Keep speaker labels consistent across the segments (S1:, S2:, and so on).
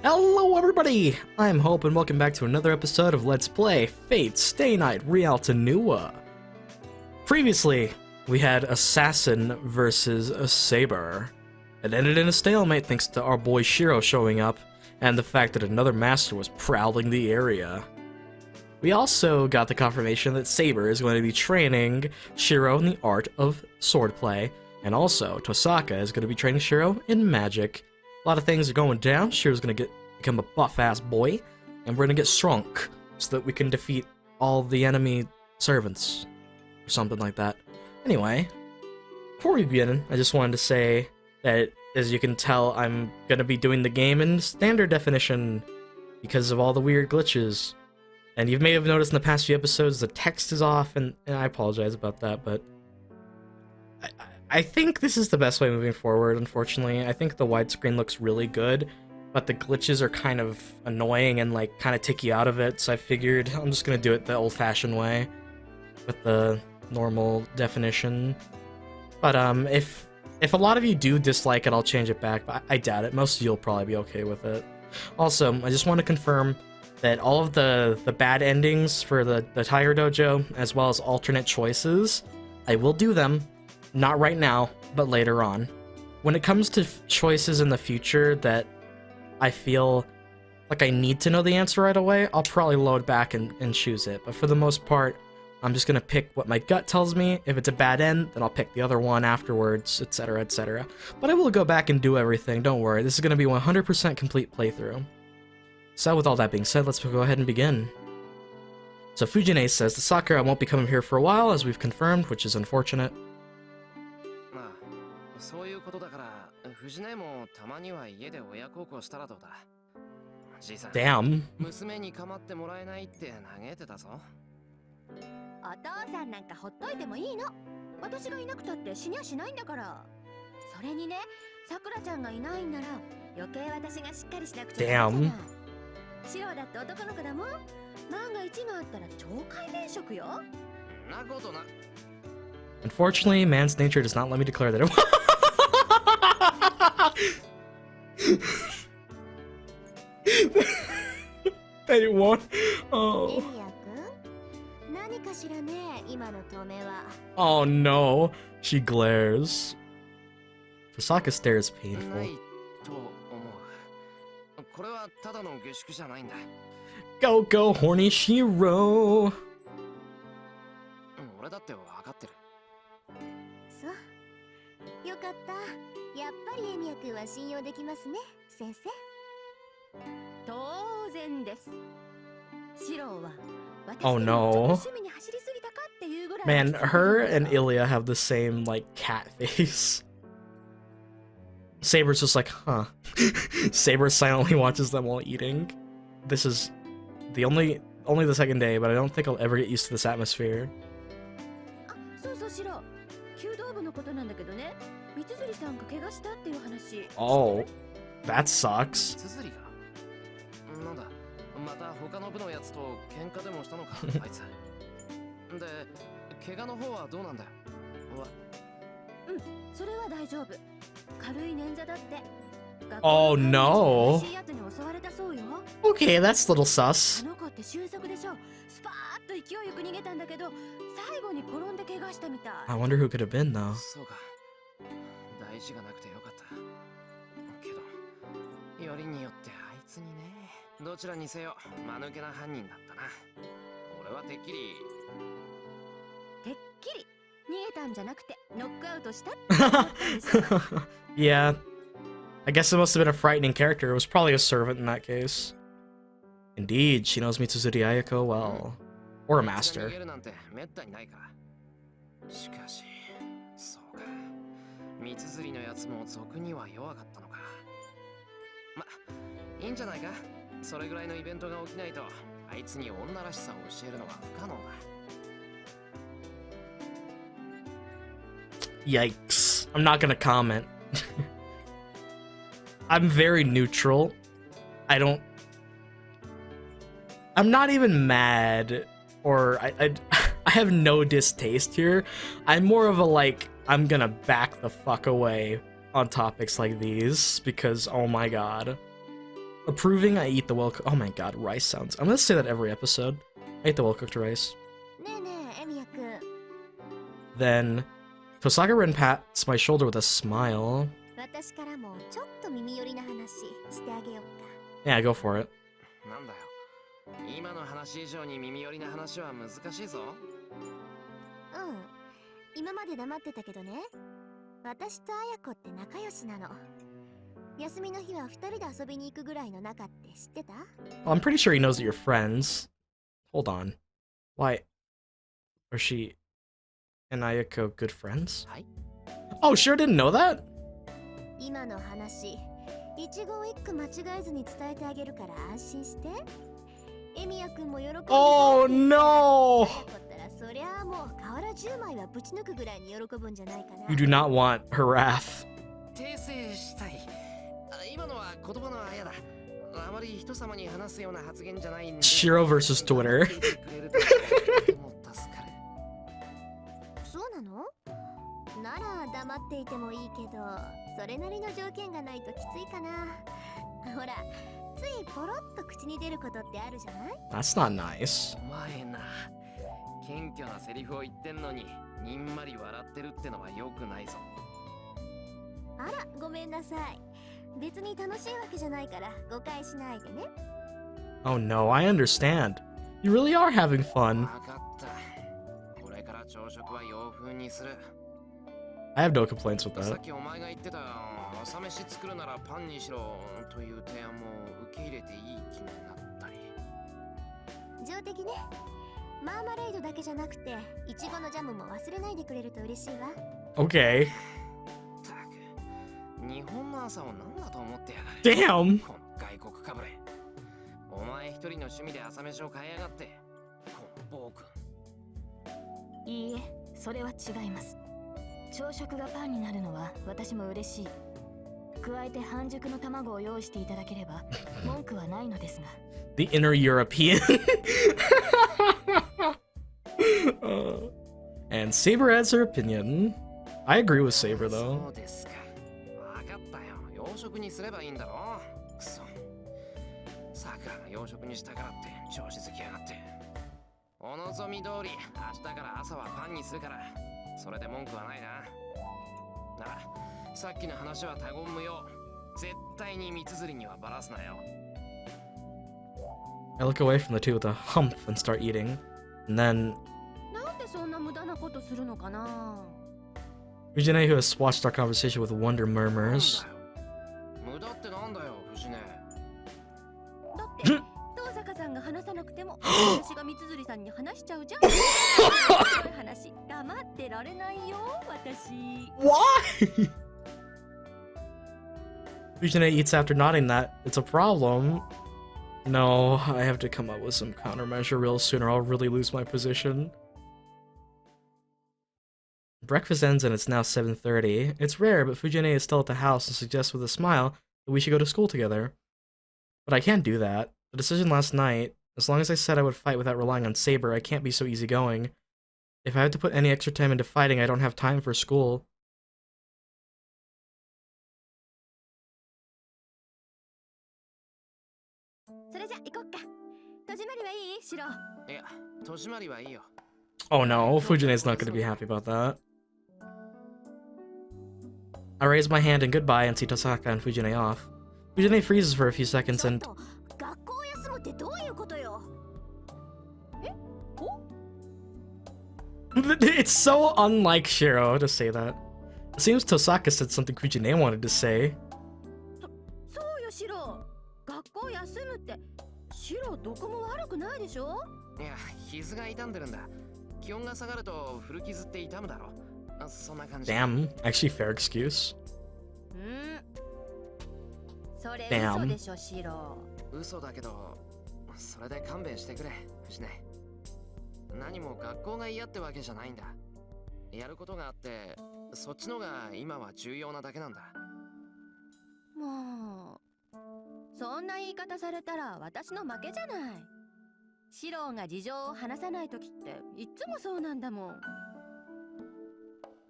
S1: Hello everybody! I'm Hope and welcome back to another episode of Let's Play Fate Stay Night Illya. Previously, we had Assassin versus a Saber. It ended in a stalemate thanks to our boy Shirou showing up, and the fact that another master was prowling the area. We also got the confirmation that Saber is going to be training Shirou in the art of swordplay, and also Tosaka is going to be training Shirou in magic. A lot of things are going down. Shirou's gonna become a buff-ass boy, and we're gonna get shrunk so that we can defeat all the enemy servants, or something like that. Anyway, before we begin, I just wanted to say that, as you can tell, I'm gonna be doing the game in standard definition because of all the weird glitches. And you may have noticed in the past few episodes the text is off, and I apologize about that, but I think this is the best way moving forward, unfortunately. I think the widescreen looks really good, but the glitches are kind of annoying and like kind of take you out of it, so I figured I'm just gonna do it the old-fashioned way with the normal definition. But if a lot of you do dislike it, I'll change it back, but I doubt it. Most of you will probably be okay with it. Also, I just want to confirm that all of the bad endings for the Tiger Dojo, as well as alternate choices, I will do them. Not right now, but later on. When it comes to choices in the future that I feel like I need to know the answer right away, I'll probably load back and choose it. But for the most part, I'm just gonna pick what my gut tells me. If it's a bad end, then I'll pick the other one afterwards, etc, etc. But I will go back and do everything, don't worry. This is gonna be 100% complete playthrough. So with all that being said, let's go ahead and begin. So Fujine says, the Sakura won't be coming here for a while, as we've confirmed, which is unfortunate. Damn. Damn. Unfortunately, man's nature does not let me declare that it that it won't. Oh. Oh no. She glares. Tosaka stares painful. Go, horny Shirou. Oh no. Man, her and Illya have the same, like, cat face. Saber's just like, huh. Saber silently watches them while eating. This is the only the second day, but I don't think I'll ever get used to this atmosphere. Oh, that sucks. Oh no. Okay, that's a little sus. I wonder who could have been, though. Yeah. I guess it must have been a frightening character. It was probably a servant in that case. Indeed, she knows Mitsuzuri Ayako well. Or a master. Yikes. I'm not gonna comment. I'm very neutral. I'm not even mad, or I have no distaste here. I'm more of a, like, I'm gonna back the fuck away on topics like these, because, oh my god. Approving, I eat the well-cooked... Oh my god, rice sounds... I'm gonna say that every episode. I eat the well-cooked rice. Then, Tosaka-ren pats my shoulder with a smile. Yeah, go for it. Well, I'm pretty sure he knows that you're friends. Hold on. Why? Are she and Ayako good friends? Oh, sure didn't know that? Oh no! You do not want her wrath. Shirou versus Twitter. That's not nice. Oh no, I understand. You really are having fun. I have no complaints with that. Okay. Damn! The inner European. And Saber adds her opinion. I agree with Saber though. I look away from the two with a hump and start eating. And then Fujine, who has watched our conversation with wonder, murmurs. Why? Fujine eats after nodding that it's a problem. No, I have to come up with some countermeasure real soon or I'll really lose my position. Breakfast ends and it's now 7:30. It's rare, but Fujine is still at the house and suggests with a smile that we should go to school together. But I can't do that. The decision last night, as long as I said I would fight without relying on Saber, I can't be so easygoing. If I have to put any extra time into fighting, I don't have time for school. Oh no, Fujine's not going to be happy about that. I raise my hand in goodbye and see Tosaka and Fujine off. Fujine freezes for a few seconds and... It's so unlike Shirou to say that. It seems Tosaka said something Fujine wanted to say. Damn, actually fair excuse. Damn.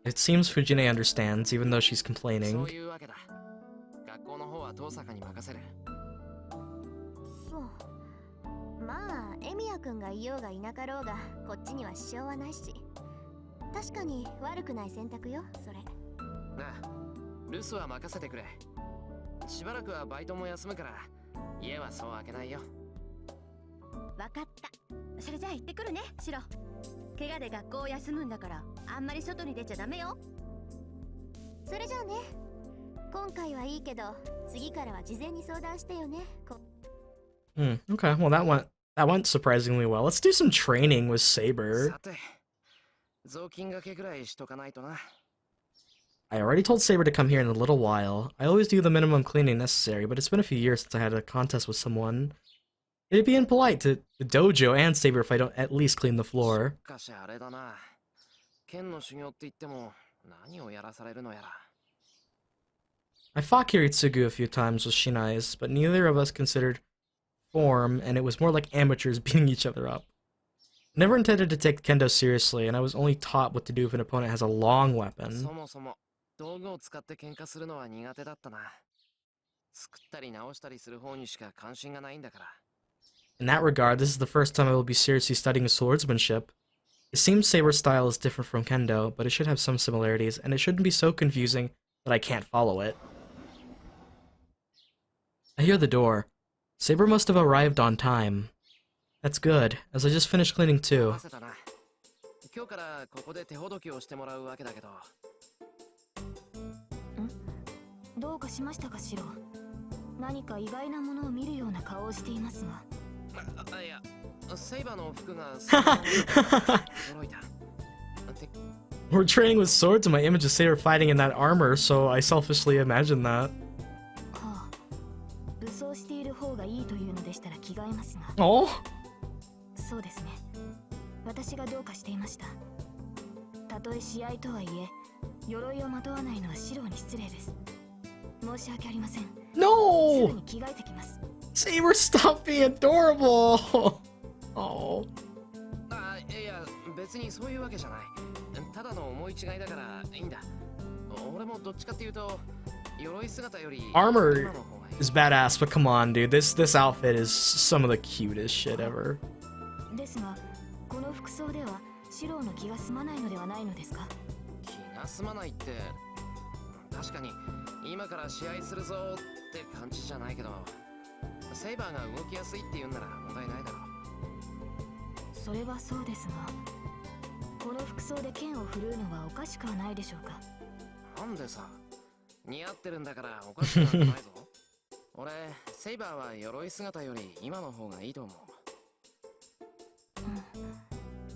S1: It seems Fujine understands, even though she's complaining.
S2: がいようがいなかろうがこっちには支障はないし、確かに悪くない選択よ、それ。
S3: なあ、留守は任せてくれ。しばらくはバイトも休むから家はそう開けないよ。
S2: わかった。それじゃあ行ってくるね、シロ。怪我で学校を休むんだからあんまり外に出ちゃダメよ。それじゃあね。今回はいいけど次からは事前に相談してよね。
S1: Okay, well that went surprisingly well. Let's do some training with Saber.
S3: さて、雑巾掛けぐらいしとかないとな。
S1: I already told Saber to come here in a little while. I always do the minimum cleaning necessary, but it's been a few years since I had a contest with someone. It'd be impolite to the dojo and Saber if I don't at least clean the floor.
S3: しかしあれだな。剣の修行って言っても何をやらされるのやら。
S1: I fought Kiritsugu a few times with Shinai's, but neither of us considered form, and it was more like amateurs beating each other up. Never intended to take kendo seriously, and I was only taught what to do if an opponent has a long weapon.
S3: そもそも道具を使って喧嘩するのは苦手だったな。作ったり直したりする方にしか関心がないんだから。
S1: In that regard, this is the first time I will be seriously studying swordsmanship. It seems Saber's style is different from kendo, but it should have some similarities, and it shouldn't be so confusing that I can't follow it. I hear the door. Saber must have arrived on time. That's good, as I just finished cleaning too.
S3: 今日からここで手ほどきをしてもらうわけだけど。
S2: どうかしましたか、シロ。何か意外なものを見るような顔をしていますが。
S3: いや、セイバーの服が驚いた。
S1: We're training with swords and my image of Saber fighting in that armor, so I selfishly imagined that.
S2: はあ、武装している方がいいというのでしたら着替えますが。
S1: Oh?
S2: そうですね。私がどうかしていました。たとえ試合とはいえ、鎧をまとわないのはシロに失礼です。申し訳ありません。
S1: No!
S2: すぐに着替えてきます。
S1: Saber, stop being adorable! Oh.
S3: いや、別にそういうわけじゃない。ただの思い違いだからいいんだ。俺もどっちかっていうと、鎧姿より
S1: Armor is badass, but come on, dude. This outfit is some of the cutest shit ever.
S2: ですが、この服装ではシロの気が済まないのではないのですか？
S3: 気が済まないって、確かに今から試合するぞって感じじゃないけど、セイバーが動きやすいって言うなら問題ないだろう。
S2: それはそうですが、この服装で剣を振るうのはおかしくはないでしょうか？
S3: なんでさ、似合ってるんだからおかしくなんてないぞ。俺、セイバーは鎧姿より今の方がいいと思う。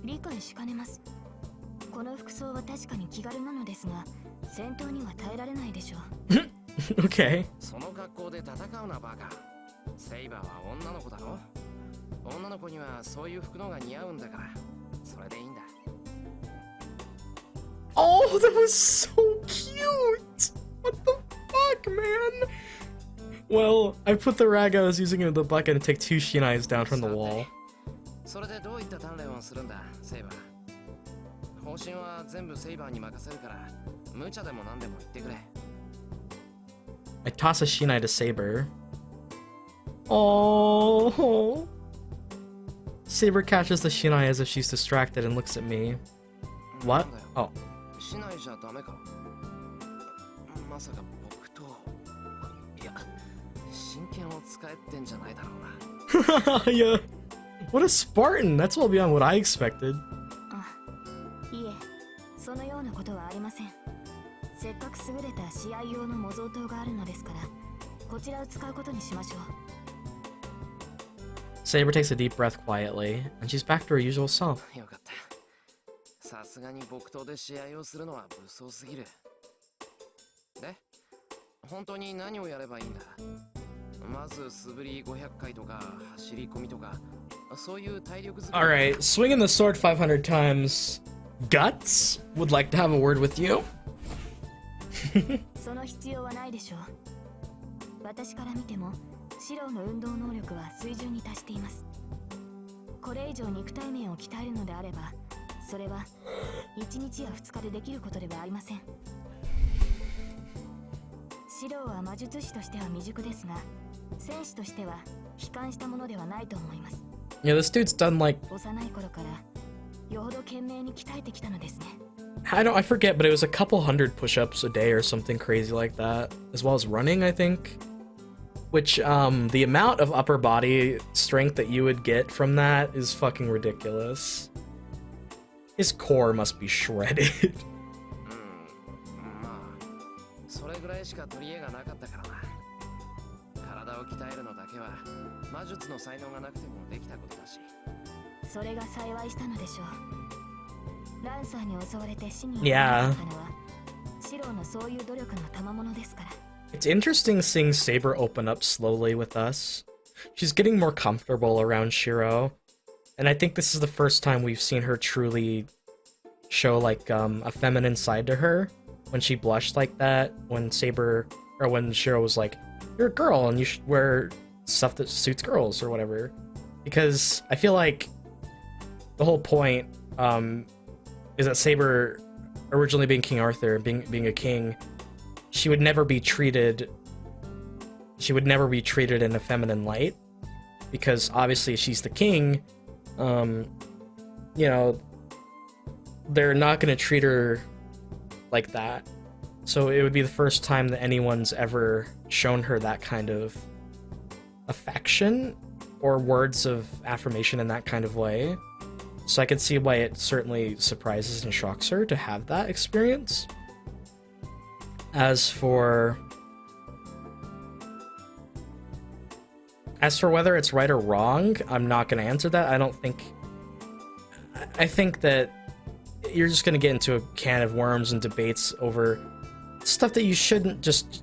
S2: 理解しかねます。この服装は確かに気軽なのですが、戦闘には耐えられないでしょう。
S1: Okay.
S3: その格好で戦うなバカ。セイバーは女の子だろ。女の子にはそういう服のが似合うんだから、それでいいんだ。
S1: Oh, that was so cute! What the fuck, man? Well, I put the rag I was using in the bucket and take 2 shinais down from the wall.
S3: それでどういった鍛錬をするんだ、セイバー。方針は全部セイバーに任せるから、無茶でも何でも言ってくれ。
S1: I toss a shinai to Saber. Oh. Saber catches the shinai as if she's distracted and looks at me. What? Oh.
S3: しないじゃダメか。まさか僕と。いや、真剣を使えってんじゃないだろうな。
S1: Yeah. What a Spartan! That's well beyond what I expected.
S2: いえ、そのようなことはありません。せっかく優れた試合用の模造刀があるのですから、こちらを使うことにしましょう。
S1: Saber takes a deep breath quietly, and she's back to her usual self.
S3: よかった。さすがに木刀で試合をするのは無双すぎる。で、本当に何をやればいいんだ？まず素振り500回とか走り込みとか、そういう体力作り。
S1: Alright, swinging the sword 500 times. Guts would like to have a word with you.
S2: その必要はないでしょう。私から見ても、シロの運動能力は水準に達しています。これ以上肉体面を鍛えるのであれば、それは1日や2日でできることではありません。シロは魔術師としては未熟ですが、戦士としては悲観したものではないと思います。
S1: Yeah, this dude's done like
S2: 幼い頃からよほど懸命に鍛えてきたのですね。
S1: I forget, but it was a couple hundred push-ups a day or something crazy like that, as well as running, I think. Which, the amount of upper body strength that you would get from that is fucking ridiculous. His core must be shredded.
S3: まあそれぐらいしか取り柄がなかったからな。体を鍛えるのだけは魔術の才能がなくてもできたことだし。
S2: それが幸いしたのでしょう。ランサーに襲われて死に
S1: Yeah.
S2: 至ったのはシローのそういう努力の賜物ですから。
S1: It's interesting seeing Saber open up slowly with us. She's getting more comfortable around Shirou, and I think this is the first time we've seen her truly show like a feminine side to her. When she blushed like that, when Shirou was like, "You're a girl and you should wear stuff that suits girls" or whatever. Because I feel like the whole point is that Saber, originally being King Arthur, being a king, she would never be treated in a feminine light, because obviously she's the king. You know, they're not going to treat her like that. So it would be the first time that anyone's ever shown her that kind of affection or words of affirmation in that kind of way. So I could see why it certainly surprises and shocks her to have that experience. As for whether it's right or wrong, I'm not going to answer that. I think that you're just going to get into a can of worms and debates over stuff that you shouldn't just...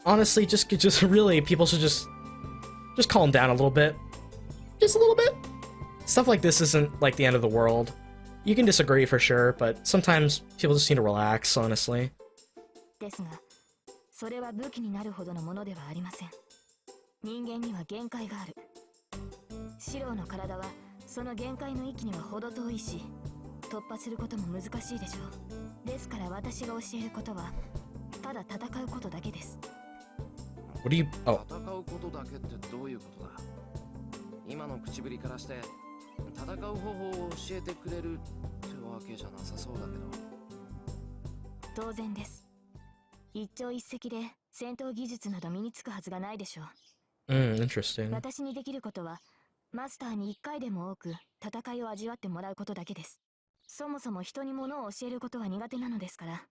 S1: Honestly, just really, people should just calm down a little bit. Just a little bit. Stuff like this isn't like the end of the world. You can disagree for sure, but sometimes people just need to relax, honestly.
S2: ですが、それは武器になるほどのものではありません。人間には限界がある。シローの体はその限界の域には程遠いし、突破することも難しいでしょう。ですから私が教えることはただ戦うことだけです。
S1: What do you... Oh.
S3: 戦うことだけってどういうことだ。今の口ぶりからして戦う方法を教えてくれるってわけじゃなさそうだけど。
S2: 当然です。一朝一夕で戦闘技術など身につくはずがないでしょう。
S1: Interesting.
S2: 私にできることはマスターに一回でも多く戦いを味わってもらうことだけです。そもそも人に物を教えることは苦手なのですから、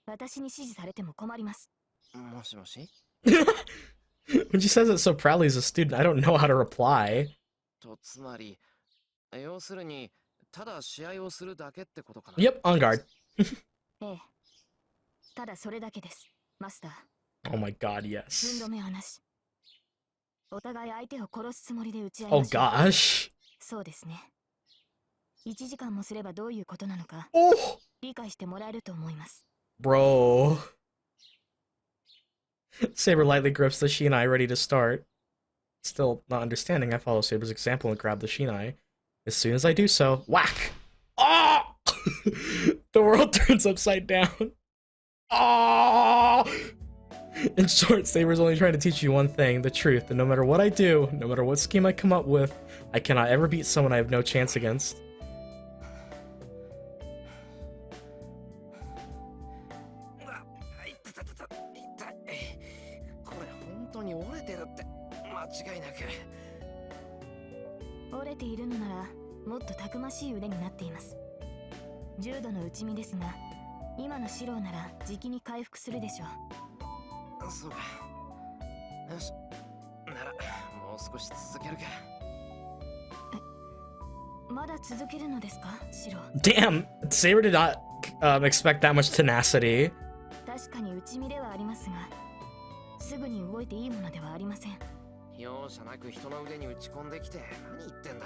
S2: 私に指示されても困ります。
S3: もしもし
S1: When she says it so proudly as a student, I don't know how to reply.
S3: とつまり要するにただ試合をするだけってことかな。
S1: Yep, on guard.
S2: ええ。ただそれだけです、マスター。
S1: Oh my god,
S2: 寸
S1: yes.
S2: 止めはなし。お互い相手を殺すつもりで撃ち合い
S1: Oh
S2: ましょう。
S1: gosh.
S2: そうですね。1時間もすればどういうことなのか
S1: Oh,
S2: 理解してもらえると思います。
S1: bro. Saber lightly grips the Shinai, ready to start. Still not understanding, I follow Saber's example and grab the Shinai. As soon as I do so, whack! Oh! The world turns upside down. Oh! In short, Saber's only trying to teach you one thing, the truth, that no matter what I do, no matter what scheme I come up with, I cannot ever beat someone I have no chance against.
S3: これ本当に折れてるって間違いなく。
S2: 折れているのならもっとたくましい腕になっています。重度の打ち身ですが、今のシローならじきに回復するでしょう。
S3: そうか。よし。ならもう少し続けるか。
S2: まだ続けるのですか、シロー。
S1: Damn! Saber did not expect that much tenacity.
S2: 確かに打ち身ではありますが、すぐに動いていいものではありません。
S3: 容赦なく人の腕に打ち込んできて何言ってんだ。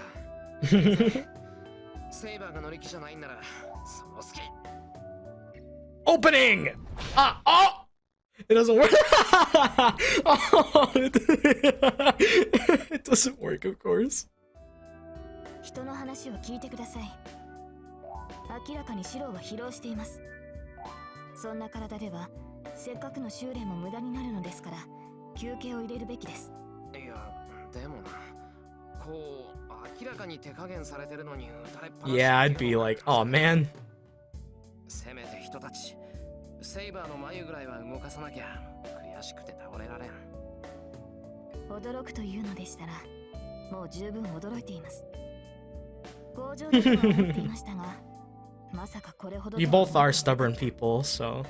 S3: セイバーが乗り気じゃないんならその好き。
S1: Opening! Oh! It doesn't work. Oh, it doesn't work, of course.
S2: 人の話を聞いてください。明らかにシローは疲労しています。そんな体ではせっかくの修練も無駄になるのですから休憩を入れるべきです。
S3: いやでもな、こう明らかに手加減されてるのに打たれっぱなし。
S1: Yeah, I'd be like, oh man.
S3: せめて人たち、セイバーの眉ぐらいは動かさなきゃ。悔しくて倒れられん。
S2: 驚くというのでしたら、もう十分驚いています。強情だとは思っていましたが、まさかこれほど。
S1: We both are stubborn people, so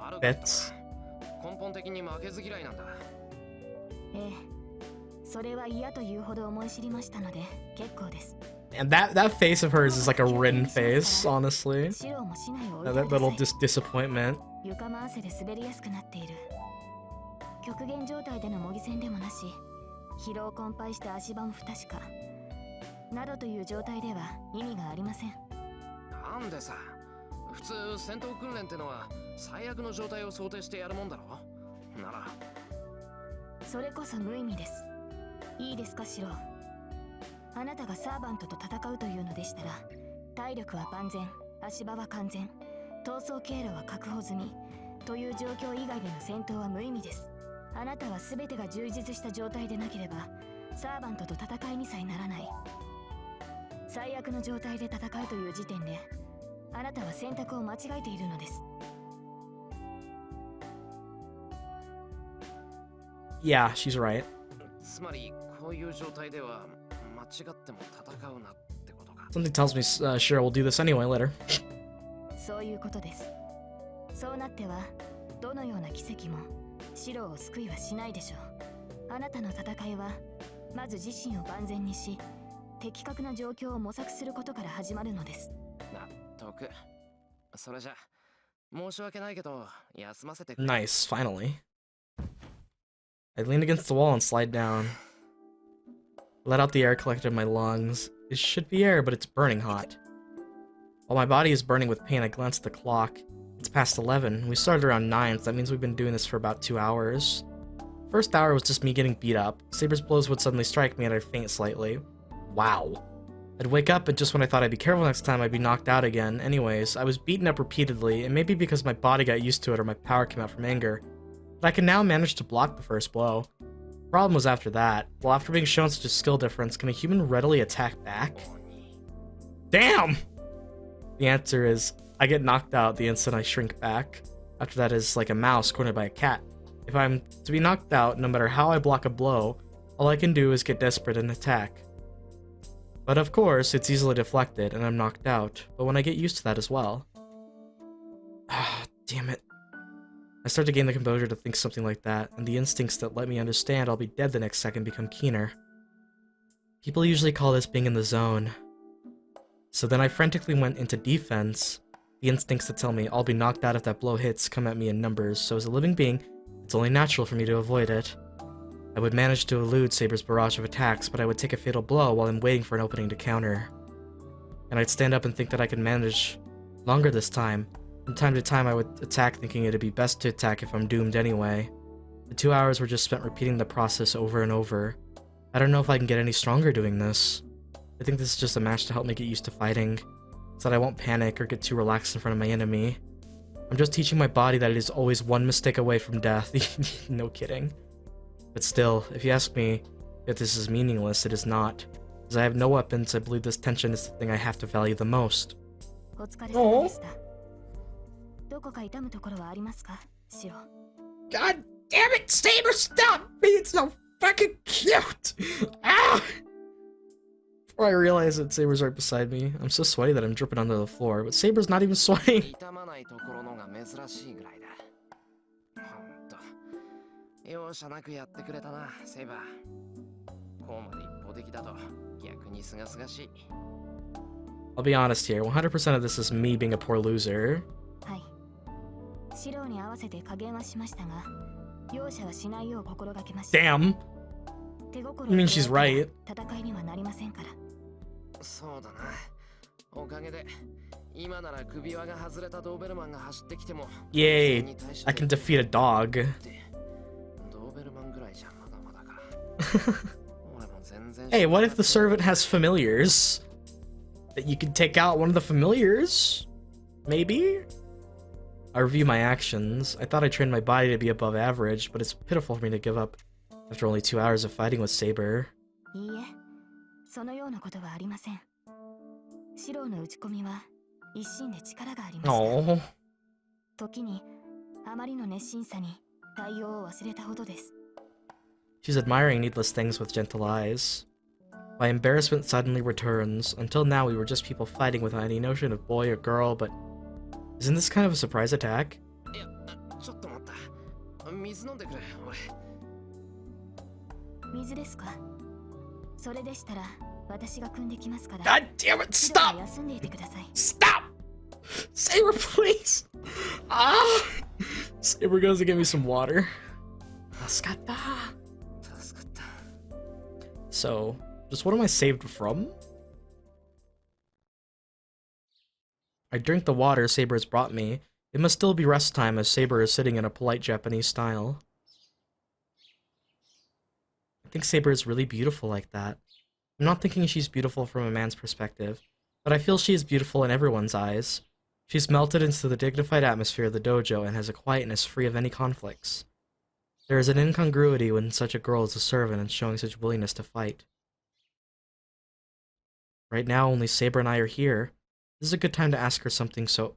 S3: あることだ。
S1: that's
S3: 根本的に負けず嫌いなんだ。
S2: ええ、それは嫌というほど思い知りましたので結構です。
S1: and that face of hers is like a written face, honestly.
S2: シロも市内を置い
S1: That
S2: てくだ
S1: little
S2: さい。
S1: disappointment.
S2: 床も汗で滑りやすくなっている。極限状態での模擬戦でもなし、疲労困憊した足場も不確かなどという状態では意味がありません。
S3: なんでさ、普通戦闘訓練ってのは最悪の状態を想定してやるもんだろ。なら
S2: それこそ無意味です。いいですかシロ。あなたがサーバントと戦うというのでしたら、体力は万全、足場は完全、逃走経路は確保済みという状況以外での戦闘は無意味です。あなたは全てが充実した状態でなければサーバントと戦いにさえならない。最悪の状態で戦うという時点であなたは選択を間違えているのです。
S1: Yeah, she's right.
S3: つまりこういう状態では間違っても戦うなってことか。
S1: Something tells me Shirou will do this anyway later.
S2: そういうことです。そうなってはどのような奇跡もシロを救いはしないでしょう。あなたの戦いはまず自身を万全にし、的確な状況を模索することから始まるのです。
S3: 納得。それじゃ申し訳ないけど休ませてくれ。
S1: Nice, finally. I lean against the wall and slide down. Let out the air collected in my lungs. It should be air, but it's burning hot. While my body is burning with pain, I glance at the clock. It's past 11. We started around 9, so that means we've been doing this for about 2 hours. First hour was just me getting beat up. Saber's blows would suddenly strike me and I'd faint slightly. Wow. I'd wake up, and just when I thought I'd be careful next time, I'd be knocked out again. Anyways, I was beaten up repeatedly, and maybe because my body got used to it or my power came out from anger, but I can now manage to block the first blow. Problem was after that. Well, after being shown such a skill difference, can a human readily attack back? Damn! The answer is, I get knocked out the instant I shrink back. After that is like a mouse cornered by a cat. If I'm to be knocked out, no matter how I block a blow, all I can do is get desperate and attack. But of course, it's easily deflected and I'm knocked out, but when I get used to that as well. Ah, damn it. I start to gain the composure to think something like that, and the instincts that let me understand I'll be dead the next second become keener. People usually call this being in the zone. So then I frantically went into defense. The instincts that tell me I'll be knocked out if that blow hits come at me in numbers, so as a living being, it's only natural for me to avoid it. I would manage to elude Saber's barrage of attacks, but I would take a fatal blow while I'm waiting for an opening to counter. And I'd stand up and think that I could manage longer this time. From time to time I would attack thinking it'd be best to attack if I'm doomed anyway. The 2 hours were just spent repeating the process over and over. I don't know if I can get any stronger doing this. I think this is just a match to help me get used to fighting, so that I won't panic or get too relaxed in front of my enemy. I'm just teaching my body that it is always one mistake away from death. No kidding. But still, if you ask me if this is meaningless, it is not. As I have no weapons, I believe this tension is the thing I have to value the most.
S2: お疲れ様でした。どこか痛むところはありますか、シロ。
S1: God damn it, Saber, stop being so fucking cute! Ah! Before I realize that Saber's right beside me, I'm so sweaty that I'm dripping onto the floor, but Saber's not even sweating.
S3: 痛まないところのが珍しいぐらいだ。ほんと容赦なくやってくれたな、セイバー。こうまで一方的だと逆に清々しい。
S1: I'll be honest here, 100% of this is me being a poor loser.
S2: はい。シロに合わせて加減はしましたが、容赦はしないよう心がけました。
S1: Damn!
S2: 手心
S1: I mean, she's right.
S2: 戦いにはなりませんから。
S3: そうだな。おかげで今なら首輪が外れたドーベルマンが走ってきても
S1: Yay! I can defeat a dog.
S3: ドーベルマンぐらいじゃまだまだか。俺も全然
S1: Hey, what if the servant has familiars? That you can take out one of the familiars? Maybe? I review my actions. I thought I trained my body to be above average, but it's pitiful for me to give up after only 2 hours of fighting with Saber.
S2: いいえ、そのようなことはありません。シロウの打ち込みは一心で力がありました。
S1: Oh.
S2: 時にあまりの熱心さに対応を忘れたほどです。
S1: She's admiring needless things with gentle eyes. My embarrassment suddenly returns. Until now, we were just people fighting without any notion of boy or girl, but isn't this kind of a surprise attack?
S3: いや、ちょっと待った。水飲んでくれ、俺。
S2: 水ですか。それでしたら私が汲んできますから。
S1: God damn it!
S2: シロウは
S1: Stop!
S2: 休んでいてください。
S1: Stop! Saber, please! Ah! Saber goes to get me some water. Ascata. So, just what am I saved from? I drink the water Saber has brought me. It must still be rest time as Saber is sitting in a polite Japanese style. I think Saber is really beautiful like that. I'm not thinking she's beautiful from a man's perspective, but I feel she is beautiful in everyone's eyes. She's melted into the dignified atmosphere of the dojo and has a quietness free of any conflicts. There is an incongruity when such a girl is a servant and showing such willingness to fight. Right now, only Saber and I are here. This is a good time to ask her something so...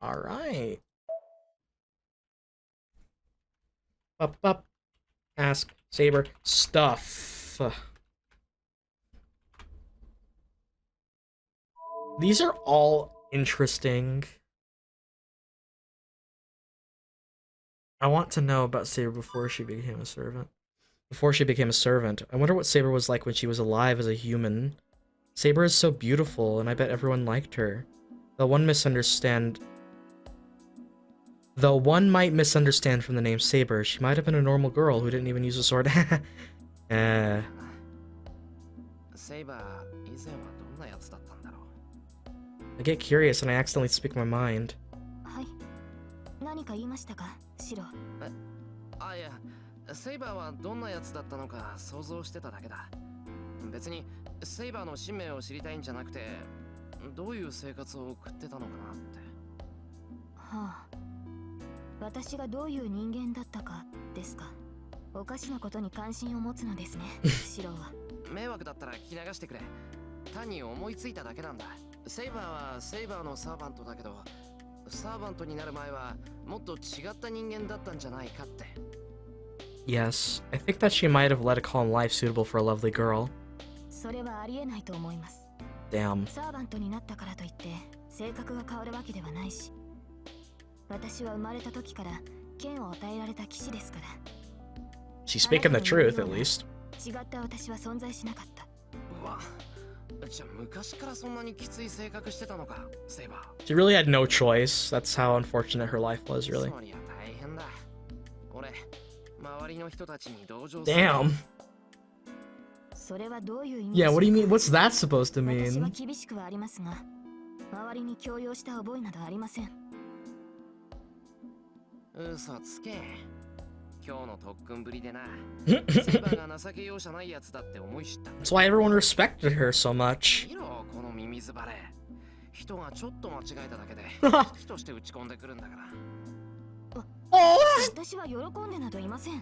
S1: Alright. Up. Ask Saber stuff. These are all interesting. I want to know about Saber before she became a servant. I wonder what Saber was like when she was alive as a human. Saber is so beautiful, and I bet everyone liked her. Though one might misunderstand from the name Saber, she might have been a normal girl who didn't even use a sword.
S3: Saber,
S1: I get curious and I accidentally speak my mind.
S2: はい。何か言いましたか、シロ。
S3: あ、いや、セイバーはどんなやつだったのか想像してただけだ。別にセイバーの使命を知りたいんじゃなくて、どういう生活を送ってたのかなって。
S2: はあ。私がどういう人間だったかですか。おかしなことに関心を持つのですね、シロは。
S3: 迷惑だったら聞き流してくれ。単に思いついただけなんだ。セイバーはセイバーのサーバントだけど、サーバントになる前はもっと違った人間だったんじゃないかって。
S1: Yes, I think that she might have led a calm life suitable for a lovely girl.
S2: それはありえないと思います。
S1: Damn.
S2: サーバントになったからといって性格が変わるわけではないし、私は生まれた時から剣を与えられた騎士ですから。
S1: She's speaking the truth, at least.
S2: 違った私は存在しなかった。
S3: うわ、じゃあ昔からそんなにきつい性格してたのか、セイバー。
S1: She really had no choice. That's how unfortunate her life was, really.
S3: そりゃ大変だ。俺、周りの人たちに同情する。
S1: Damn.
S2: それはどういう意味
S1: Yeah, what do you mean? What's that supposed to
S2: 私は
S1: mean?
S2: 厳しくはありますが、周りに強要した覚えなどありません。
S3: 嘘つけ。今日の特訓ぶりでな。セイバーが情け容赦ないやつだって思い知った。
S1: That's why everyone respected her so much.
S3: 見ろ、このミミズバレ。人がちょっと間違えただけで、危機として打ち込んでくるんだから。
S2: 私は喜んでなどいません。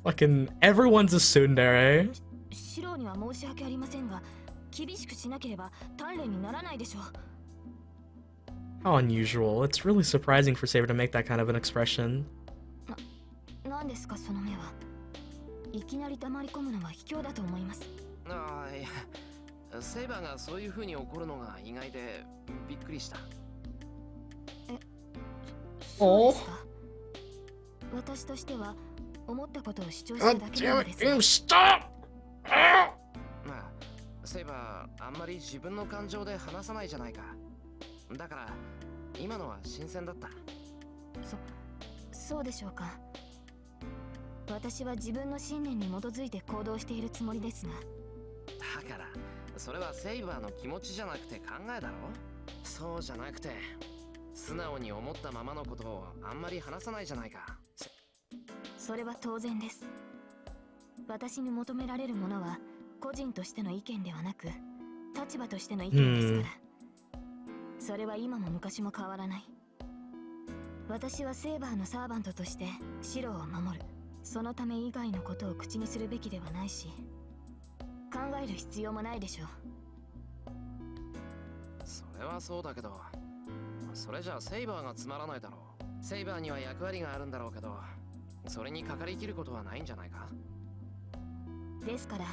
S1: Fucking everyone's a tsundere.
S2: シロには申し訳ありませんが、厳しくしなければ鍛錬にならないでしょう。
S1: How unusual. It's really surprising for Saber to make that kind of an expression.
S2: 何ですかその目は。いきなり黙り込むのは卑怯だと思います。
S3: ああ、いや、セイバーがそういう風に怒るのが意外でびっくりした。
S2: そうですか。私としては思ったことを主張しただけなのですが。
S1: Stop!
S3: まあ、セイバーあんまり自分の感情で話さないじゃないか。だから今のは新鮮だった。
S2: そうでしょうか。私は自分の信念に基づいて行動しているつもりですが。
S3: だからそれはセイバーの気持ちじゃなくて考えだろ。そうじゃなくて素直に思ったままのことをあんまり話さないじゃないか。
S2: それは当然です。私に求められるものは個人としての意見ではなく立場としての意見ですから。それは今も昔も変わらない。私はセイバーのサーバントとしてシロを守る。そのため以外のことを口にするべきではないし、考える必要もないでしょう。
S3: それはそうだけど、それじゃあセイバーがつまらないだろう。セイバーには役割があるんだろうけど、それにかかりきることはないんじゃないか。
S2: ですから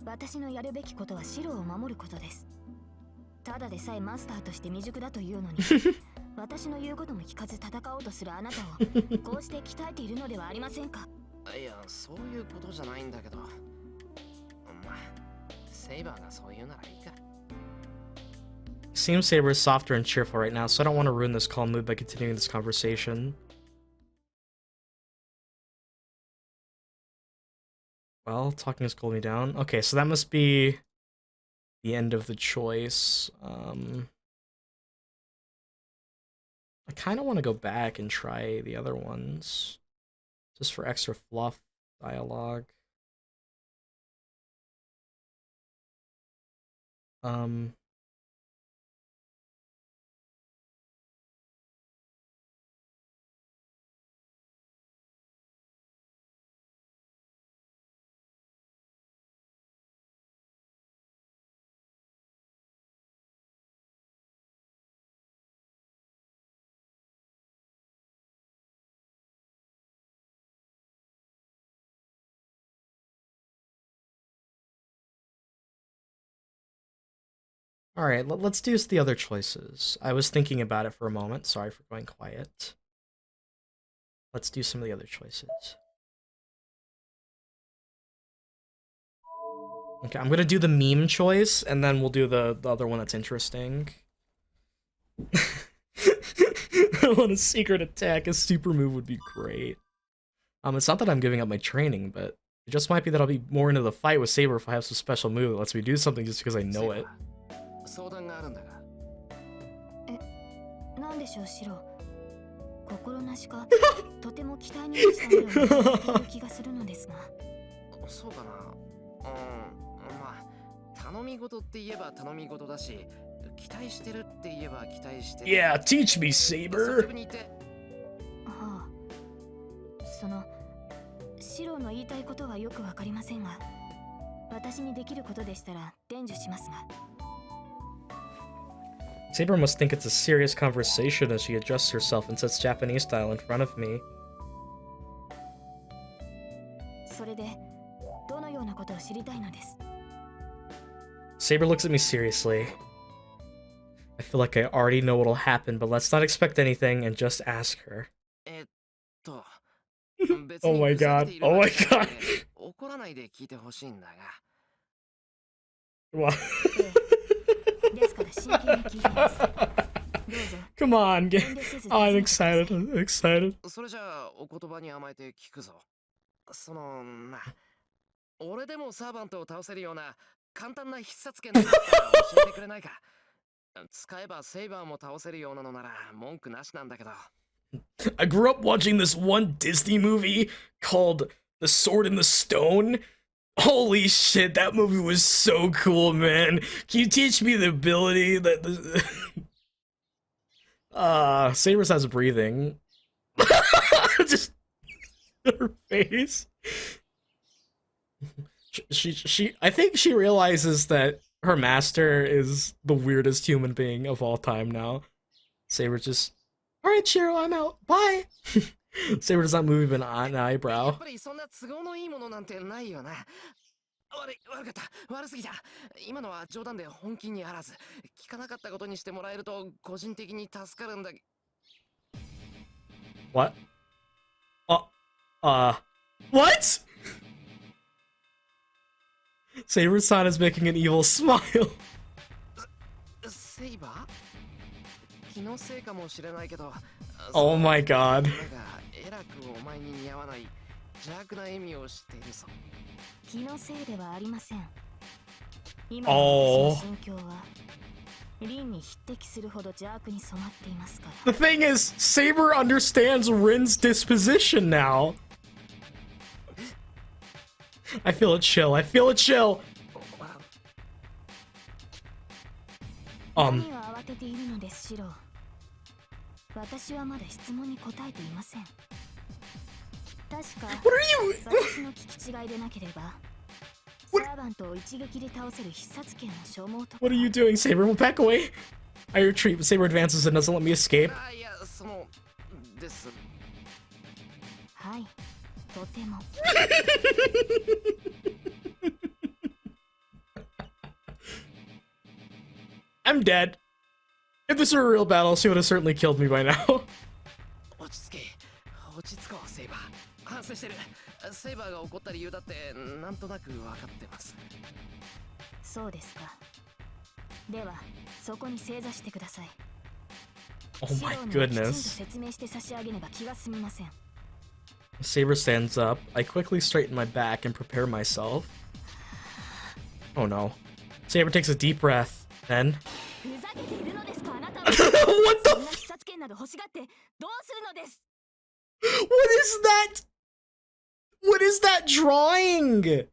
S2: 私のやるべきことはシロを守ることです。ただでさえマスターとして未熟だというのに私の言うことも聞かず戦おうとするあなたをこうして鍛えているのではありませんか。
S3: いや、そういうことじゃないんだけど、まあセイバーがそう言うならいいか。
S1: Seems Saber is softer and cheerful right now, so I don't want to ruin this calm mood by continuing this conversation. Well, talking has cooled me down. Okay, so that must be the end of the choice. I kind of want to go back and try the other ones, just for extra fluff dialogue. Alright, let's do the other choices. I was thinking about it for a moment. Sorry for going quiet. Let's do some of the other choices. Okay, I'm gonna do the meme choice, and then we'll do the other one that's interesting. I want a secret attack. A super move would be great. It's not that I'm giving up my training, but it just might be that I'll be more into the fight with Saber if I have some special move that lets me do something just because I know it.
S3: 相談があるんだが。
S2: なんでしょう、シロ。心なしかとても期待に満ちたような気がするのですが。
S3: そうかな。まあ頼み事って言えば頼み事だし、期待してるって言えば期待してる。
S1: Yeah, teach me, Saber.
S2: はあ、そのシロの言いたいことはよくわかりませんが、私にできることでしたら伝授しますが。
S1: Saber must think it's a serious conversation as she adjusts herself and sits Japanese style in front of me.
S2: それでどのようなことを知りたいのです。
S1: Saber looks at me seriously. I feel like I already know what'll happen, but let's not expect anything and just ask her. Oh my god. Oh my god. What? Come on, oh, I'm excited. I'm excited.
S3: それじゃあお言葉に甘えて聞くぞ。俺でもサーバントを倒せるような簡単な必殺剣だったら教えてくれないか。使えばセイバーも倒せるようなのなら文句なしなんだけど。
S1: I grew up watching this one Disney movie called The Sword in the Stone. Holy shit, that movie was so cool, man. Can you teach me the ability that Saber has breathing. Just her face. I think she realizes that her master is the weirdest human being of all time now. Saber just, alright, Shirou, I'm out. Bye. Saber does not move even an eyebrow. What? What? Saber-san is making an evil smile. Oh my god. Oh. The thing is, Saber understands Rin's disposition now. I feel a chill. I feel a chill.
S2: 私はまだ質問に答えていません。確か
S1: What are you?
S2: 私の聞き違いでなければ、サーバントを一撃で倒せる必殺剣の消耗とか。
S1: What are you doing? Saber will back away. I retreat, but Saber advances and doesn't let me escape.
S3: あ、いや、そのです。
S2: はい、とても。
S1: I'm dead. If this were a real battle, she would have certainly killed me by now.
S3: 落ち着け。落ち着こう、セイバー。反省してる。セイバーが怒った理由だってなんとなく分かってます。
S2: そうですか。では、そこに正座してください。
S1: Oh my
S2: シローにはきちんと
S1: goodness.
S2: 説明して差し上げねば気が済みません。
S1: Saber stands up. I quickly straighten my back and prepare myself. Oh no. Saber takes a deep breath. Then.
S2: ふざけているのですか、あなたは。
S1: What
S2: そん
S1: the
S2: な必殺剣など欲しがってどうするのです。
S1: What is that? What is that drawing?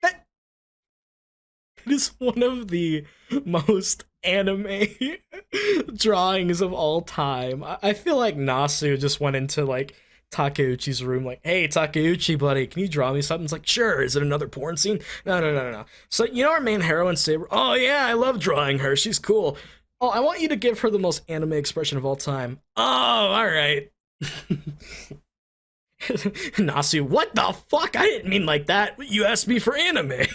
S1: That it is one of the most anime drawings of all time. I feel like Nasu just went into like Takeuchi's room like, hey Takeuchi buddy, can you draw me something? It's like, sure, is it another porn scene? No. So you know our main heroine Saber? Oh yeah, I love drawing her, she's cool. Oh, I want you to give her the most anime expression of all time. Oh, alright. Nasu, what the fuck? I didn't mean like that. You asked me for anime.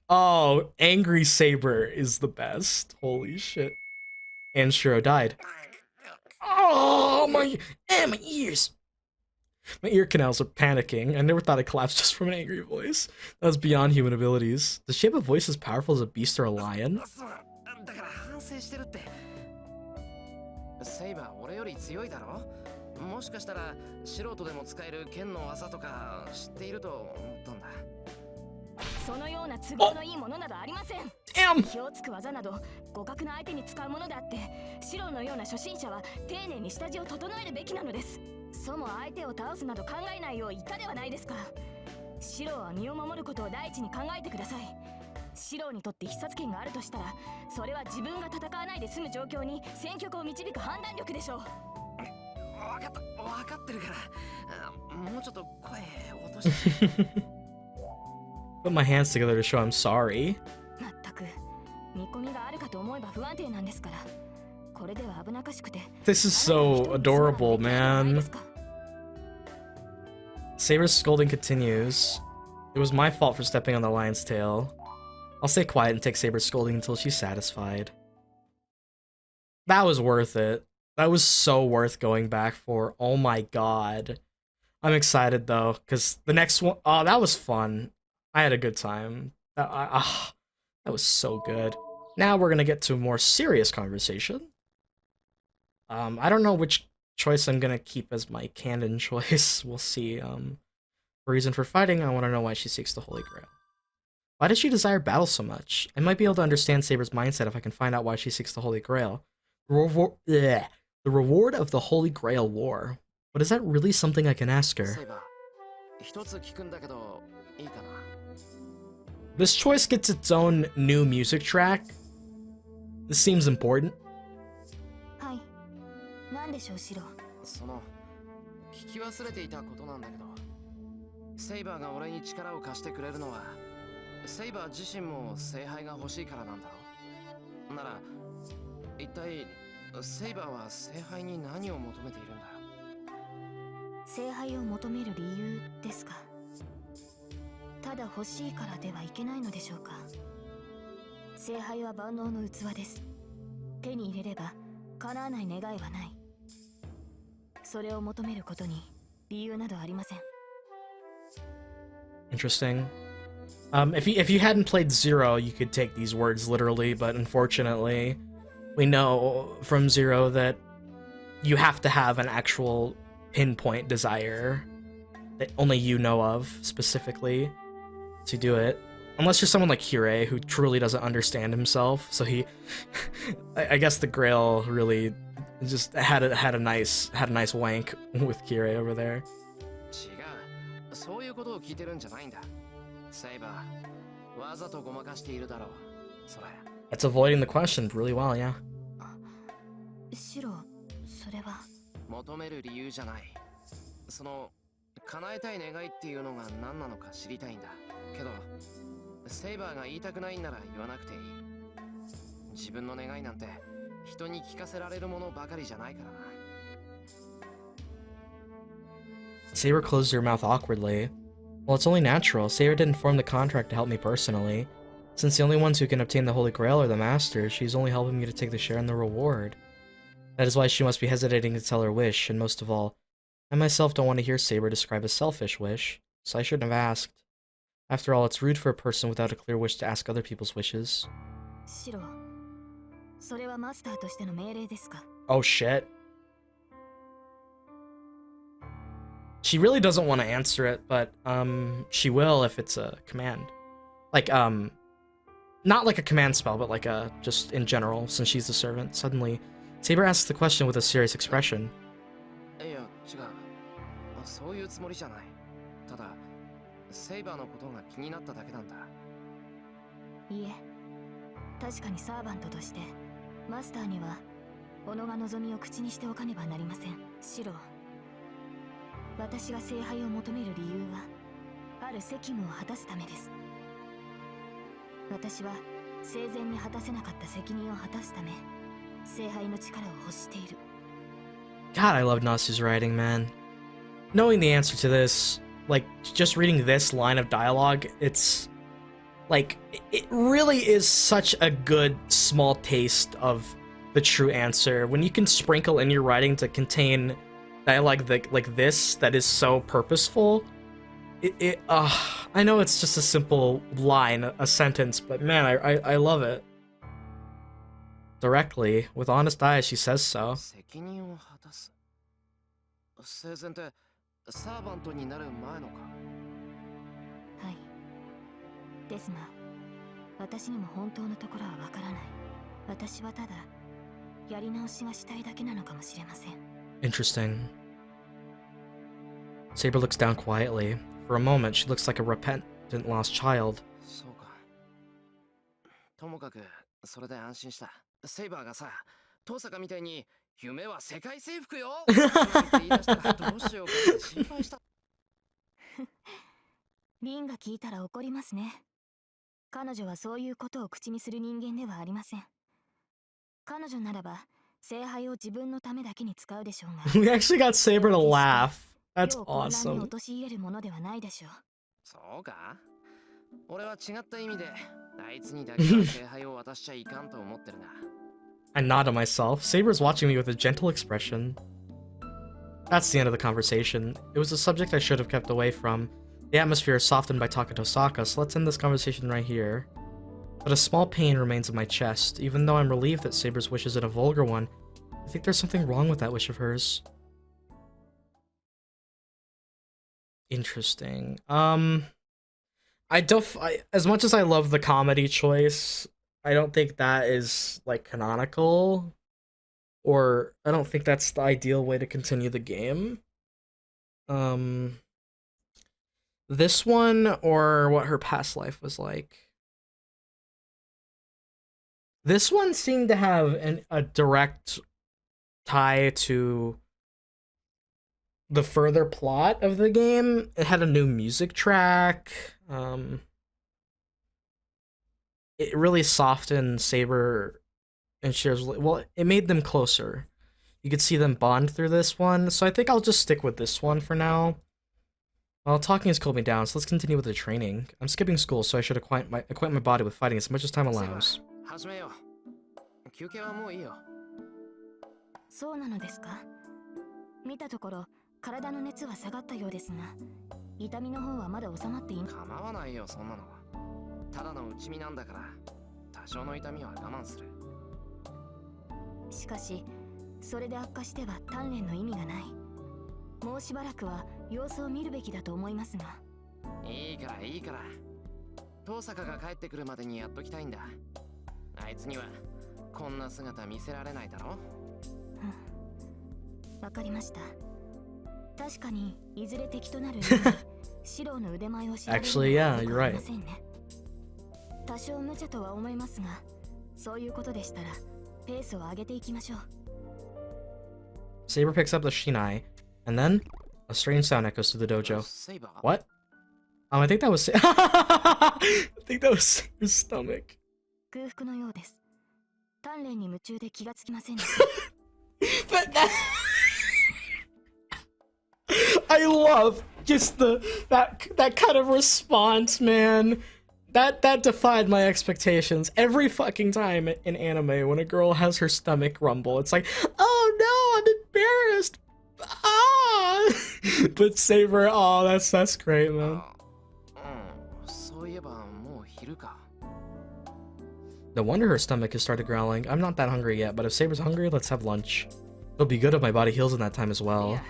S1: Oh, Angry Saber is the best. Holy shit. And Shirou died. Oh, my ears. My ear canals are panicking. I never thought I collapsed just from an angry voice. That was beyond human abilities. Does she have a voice as powerful as a beast or a lion?
S3: だから反省してるって。セイバー、俺より強いだろ。もしかしたら素人でも使える剣の技とか知っていると思ったんだ。
S2: そのような都合のいいものなどありません。
S1: Damn!
S2: 気をつく技など互角な相手に使うものであって、シロのような初心者は丁寧に下地を整えるべきなのです。そも相手を倒すなど考えないよう言ったではないですか。シロは身を守ることを第一に考えてください。シロにとって必殺剣があるとしたら、それは自分が戦わないで済む状況に戦局を導く判断力でしょう。
S3: 分かってるから。もうちょっと声落として。
S1: Put my hands together to show I'm sorry.
S2: まったく見込みがあるかと思えば不安定なんですから。これでは危なっかしくて。
S1: This is so adorable, man. Saber's scolding continues. It was my fault for stepping on the lion's tail. I'll stay quiet and take Saber's scolding until she's satisfied. That was worth it. That was so worth going back for. Oh my god. I'm excited though, because the next one, oh, that was fun. I had a good time. That was so good. Now we're gonna get to a more serious conversation. I don't know which choice I'm gonna keep as my canon choice. We'll see. Reason for fighting, I want to know why she seeks the Holy Grail. Why does she desire battle so much? I might be able to understand Saber's mindset if I can find out why she seeks the Holy Grail. The reward of the Holy Grail War. But is that really something I can ask her? This choice gets its own new music track. This seems important.
S2: はい。何でしょう、シロ。
S3: その聞き忘れていたことなんだけど、セイバーが俺に力を貸してくれるのは、セイバー自身も聖杯が欲しいからなんだろう。なら一体セイバーは聖杯に何を求めているんだ。
S2: 聖杯を求める理由ですか。ただ欲しいからではいけないのでしょうか。聖杯は万能の器です。手に入れれば叶わない願いはない。それを求めることに理由などありません。
S1: Interesting. If you hadn't played Zero, you could take these words literally, but unfortunately, we know from Zero that you have to have an actual pinpoint desire that only you know of specifically to do it. Unless you're someone like Hirei who truly doesn't understand himself, so he, I guess the Grail really just had a nice wank with Hirei over there.
S3: 違う、そういうことを聞いてるんじゃないんだ。セイバー、わざとごまかしているだろう、それ。
S1: That's avoiding the question really well, yeah.
S2: シロ、それは。
S3: 求める理由じゃない。その、叶えたい願いっていうのが何なのか知りたいんだ。けど、セイバーが言いたくないんなら言わなくていい。自分の願いなんて人に聞かせられるものばかりじゃないからな。
S1: Saber closed her mouth awkwardly. Well, it's only natural. Saber didn't form the contract to help me personally. Since the only ones who can obtain the Holy Grail are the Masters, she's only helping me to take the share in the reward. That is why she must be hesitating to tell her wish, and most of all, I myself don't want to hear Saber describe a selfish wish, so I shouldn't have asked. After all, it's rude for a person without a clear wish to ask other people's wishes.
S2: シロ、それはマスターとしての命令ですか?
S1: Oh shit. She really doesn't want to answer it, but she will if it's a command. Like not like a command spell, but like a just in general, since she's the servant. Suddenly, Saber asks the question with a serious expression.
S3: いや、違う。そういうつもりじゃない。ただ、セイバーのことが気になっただけなんだ。
S2: いえ、確かにサーバントとしてマスターには己が望みを口にしておかねばなりません。シロ、私が聖杯を求める理由はある責務を果たすためです。私は生前に果たせなかった責任を果たすため聖杯の力を欲している。
S1: God, I love Nasu's writing, man. Knowing the answer to this, like, just reading this line of dialogue, it's like, it really is such a good small taste of the true answer. When you can sprinkle in your writing to contain dialogue like this that is so purposeful, I know it's just a simple line, a sentence, but man, I love it. Directly, with honest eyes, she says so.
S3: 責任を果たす。生前ってサーバントになる前のか。
S2: はい。ですが、私にも本当のところはわからない。私はただやり直しがしたいだけなのかもしれません。
S1: Interesting. Saber looks down quietly. For a moment, she looks like a repentant lost child.
S3: そうか。ともかくそれで安心した。セイバーがさ、遠坂みたいに夢は世界征服よって言い出したらどうしようかって心配した。
S2: リンが聞いたら怒りますね。彼女はそういうことを口にする人間ではありません。彼女ならば聖杯を自分のためだけに使うでしょうが。
S1: We actually got Saber to laugh. That's
S2: 混乱に
S1: awesome.
S2: 陥れるものではないでしょう。
S3: そうか？俺は違った意味であいつにだけは聖杯を渡しちゃいかんと思ってるな。
S1: I nod to myself. Saber's watching me with a gentle expression. That's the end of the conversation. It was a subject I should have kept away from. The atmosphere is softened by Taka Tosaka, so let's end this conversation right here. But a small pain remains in my chest. Even though I'm relieved that Saber's wish isn't a vulgar one, I think there's something wrong with that wish of hers. Interesting. As much as I love the comedy choice, I don't think that is, like, canonical. Or, I don't think that's the ideal way to continue the game. This one, or what her past life was like. This one seemed to have a direct tie to the further plot of the game. It had a new music track. It really softened Saber and Shirou's. Well, it made them closer. You could see them bond through this one, so I think I'll just stick with this one for now. Well, talking has cooled me down, so let's continue with the training. I'm skipping school, so I should acquaint my body with fighting as much as time allows.
S3: 始めよう。休憩はもういいよ。
S2: そうなのですか？見たところ体の熱は下がったようですが、痛みの方はまだ収まっていない。
S3: 構わないよ、そんなの。ただの内身なんだから、多少の痛みは我慢する。
S2: しかし、それで悪化しては鍛錬の意味がない。もうしばらくは様子を見るべきだと思いますが。
S3: いいからいいから。遠坂が帰ってくるまでにやっときたいんだ。あいつにはこんな姿見せられないだろ。
S2: わかりました。確かにいずれ敵となるシロウの腕前を知られるのはよくありませんね。多少無茶とは思いますが、そういうことでしたらペースを上げていきましょう。
S1: Saber picks up the shinai, and then a strange sound echoes through the dojo.
S3: Saber?
S1: What? I think that was I think that was Saber's stomach.
S2: 空腹のようです。鍛錬に夢中で気がつきませんでし
S1: But that I love just that kind of response, man. That defied my expectations. Every fucking time in anime when a girl has her stomach rumble, it's like, oh no, I'm embarrassed. Ah! But Saber, oh, that's great, man.
S3: そういえばもう昼か。
S1: No wonder her stomach has started growling. I'm not that hungry yet, but if Saber's hungry, let's have lunch. It'll be good if my body heals in that time as
S3: い
S1: well.
S3: や、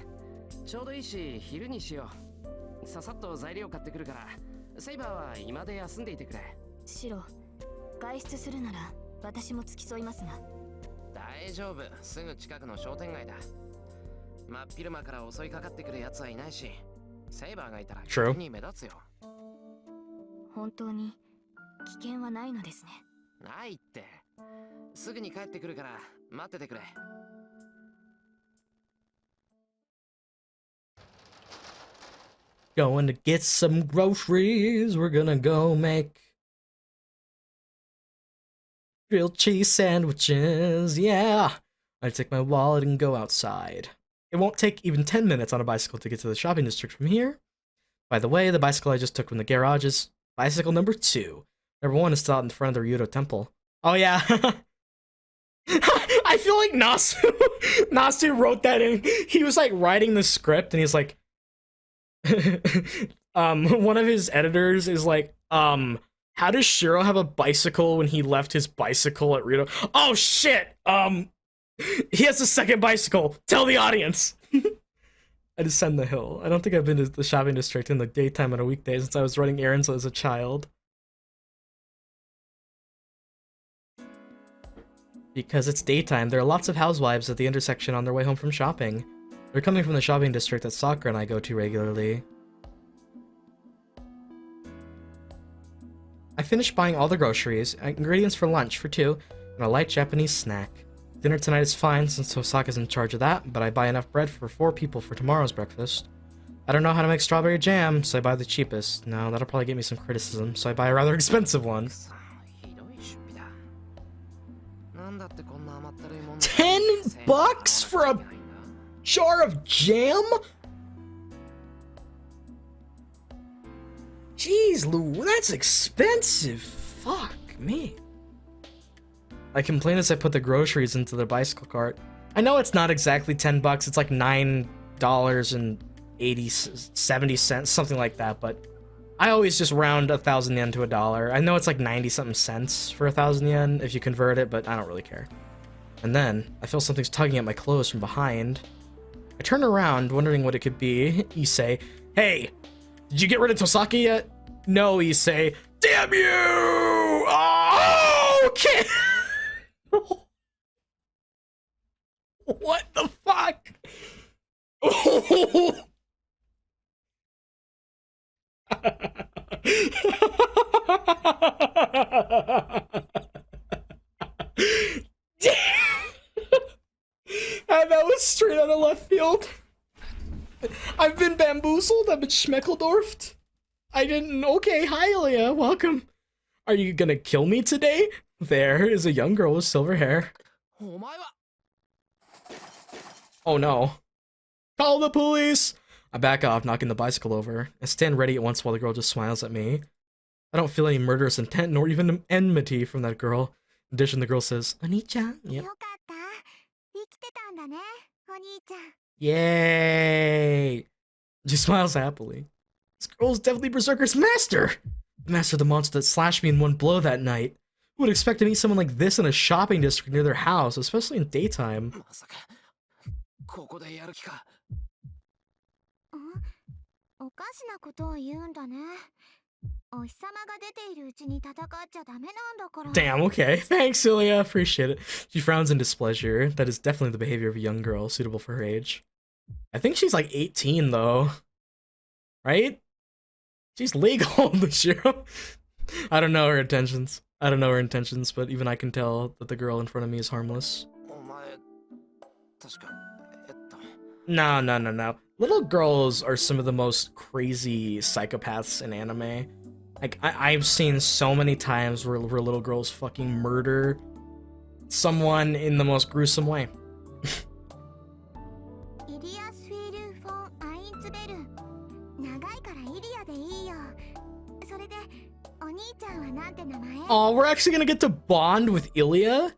S3: ちょうどいいし昼にしよう。ささっと材料買ってくるから、セイバーは今で休んでいてくれ。
S2: シロ、外出するなら私も付き添いますが。
S3: 大丈夫、すぐ近くの商店街だ。真っ昼間から襲いかかってくるやつはいないし、セイバーがいたら急に目立つよ。
S2: 本当に危険はないのですね。
S3: ないって。すぐに帰ってくるから待っててくれ。
S1: Going to get some groceries. We're gonna go make grilled cheese sandwiches. Yeah. I take my wallet and go outside. It won't take even 10 minutes on a bicycle to get to the shopping district from here. By the way, the bicycle I just took from the garage is bicycle number 2. Number 1 is still out in front of the Ryudo temple. Oh yeah. I feel like Nasu wrote that in. He was like writing the script and he's like, one of his editors is like, how does Shirou have a bicycle when he left his bicycle at Ryudo? Oh shit! He has a second bicycle! Tell the audience! I descend the hill. I don't think I've been to the shopping district in the daytime on a weekday since I was running errands as a child. Because it's daytime, there are lots of housewives at the intersection on their way home from shopping. They're coming from the shopping district that Sakura and I go to regularly. I finished buying all the groceries, ingredients for lunch for 2, and a light Japanese snack. Dinner tonight is fine since Hosaka's in charge of that, but I buy enough bread for 4 people for tomorrow's breakfast. I don't know how to make strawberry jam, so I buy the cheapest. No, that'll probably get me some criticism, so I buy a rather expensive one. 10 bucks for a jar of jam? Jeez, Lou, that's expensive. Fuck me. I complain as I put the groceries into the bicycle cart. I know it's not exactly 10 bucks, it's like $9.70, something like that, but I always just round 1,000 yen to $1. I know it's like 90 something cents for 1,000 yen if you convert it, but I don't really care. And then I feel something's tugging at my clothes from behind. I turn around, wondering what it could be. Issei, hey, did you get rid of Tosaki yet? No, Issei. Damn you! Oh, okay. What the fuck? That was straight out of left field. I've been bamboozled. I've been schmeckledorfed. I didn't. Okay, hi, Ilya. Welcome. Are you gonna kill me today? There is a young girl with silver hair. Oh no. Call the police! I back off, knocking the bicycle over. I stand ready at once while the girl just smiles at me. I don't feel any murderous intent nor even enmity from that girl. In addition, the girl says, Oni-chan? Yep. Yay! She smiles happily. This girl is definitely Berserker's master! The master of the monster that slashed me in one blow that night. Who would expect to meet someone like this in a shopping district near their house, especially in daytime? Damn, okay. Thanks, Ilya. Appreciate it. She frowns in displeasure. That is definitely the behavior of a young girl, suitable for her age. I think she's like 18, though. Right? She's legal, Shirou. I don't know her intentions. I don't know her intentions, but even I can tell that the girl in front of me is harmless.
S3: お前確か
S1: No, no, no, no. Little girls are some of the most crazy psychopaths in anime. Like, I've seen so many times where little girls fucking murder someone in the most gruesome way.
S2: イリアスフィール・フォン・アインツベル。長いからイリアでいいよ。それで、お兄ちゃんはなんて名前？
S1: Oh, we're actually gonna get to bond with Illya?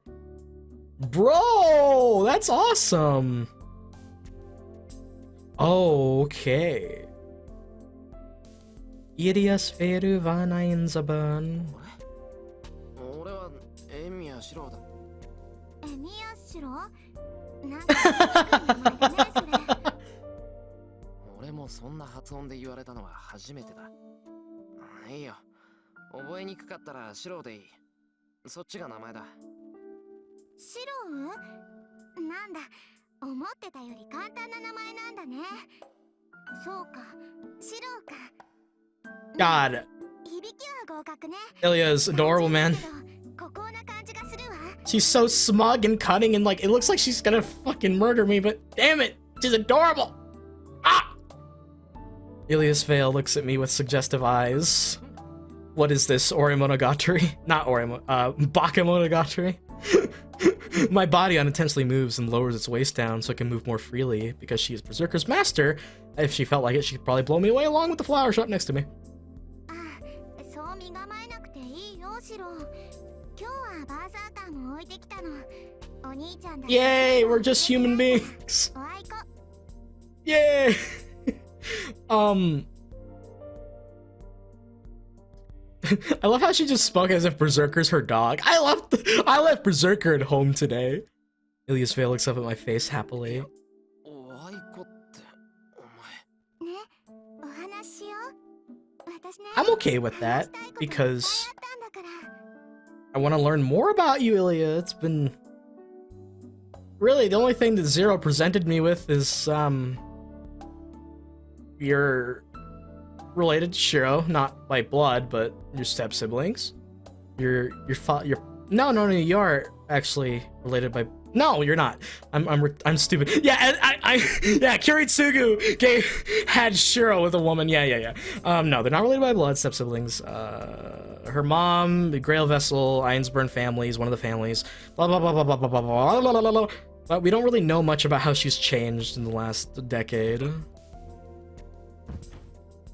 S1: Bro, that's awesome. Okay. Irias veru vanain zaban.
S3: 俺はエミヤシロウだ。
S2: エミヤシロ？なんか名前だねそれ。
S3: 俺もそんな発音で言われたのは初めてだ。いいよ。覚えにくかったらシロウでいい。そっちが名前だ。
S2: シロウ？なんだ、思ってたより簡単な名前なんだね。そうか、シロウか。
S1: God.
S2: 響きは合格ね。
S1: Illya is adorable, man.
S2: ここな感じがするわ。
S1: She's so smug and cunning and like, it looks like she's gonna fucking murder me, but damn it, she's adorable. Ah! Ilias Vale looks at me with suggestive eyes. What is this, Orimonogatari? Not Bakemonogatari. My body unintentionally moves and lowers its waist down so it can move more freely because she is Berserker's master. If she felt like it, she could probably blow me away along with the flower shop next to me.
S2: そう身構えなくていいよ、シロ。今日はバーサーカーも置いてきたの。お兄ちゃんだ。
S1: Yay, we're just human beings.
S2: おあいこ。
S1: Yay. I love how she just spoke as if Berserker's her dog. I left Berserker at home today. Ilias Vale looks up at my face happily.
S3: おあいこってお前。
S2: ね、お話しよう。私ね。
S1: I'm okay with that because I want to learn more about you, Illya. It's been really the only thing that Zero presented me with is you're related to Shirou, not by blood, but your step siblings. You are actually related by. No, you're not. I'm stupid. Yeah, yeah. Kiritsugu had Shirou with a woman. Yeah. No, they're not related by blood. Step siblings. Her mom, the Grail Vessel, Ainsburn family is one of the families. Blah blah blah blah blah blah blah blah blah blah blah. But we don't really know much about how she's changed in the last decade.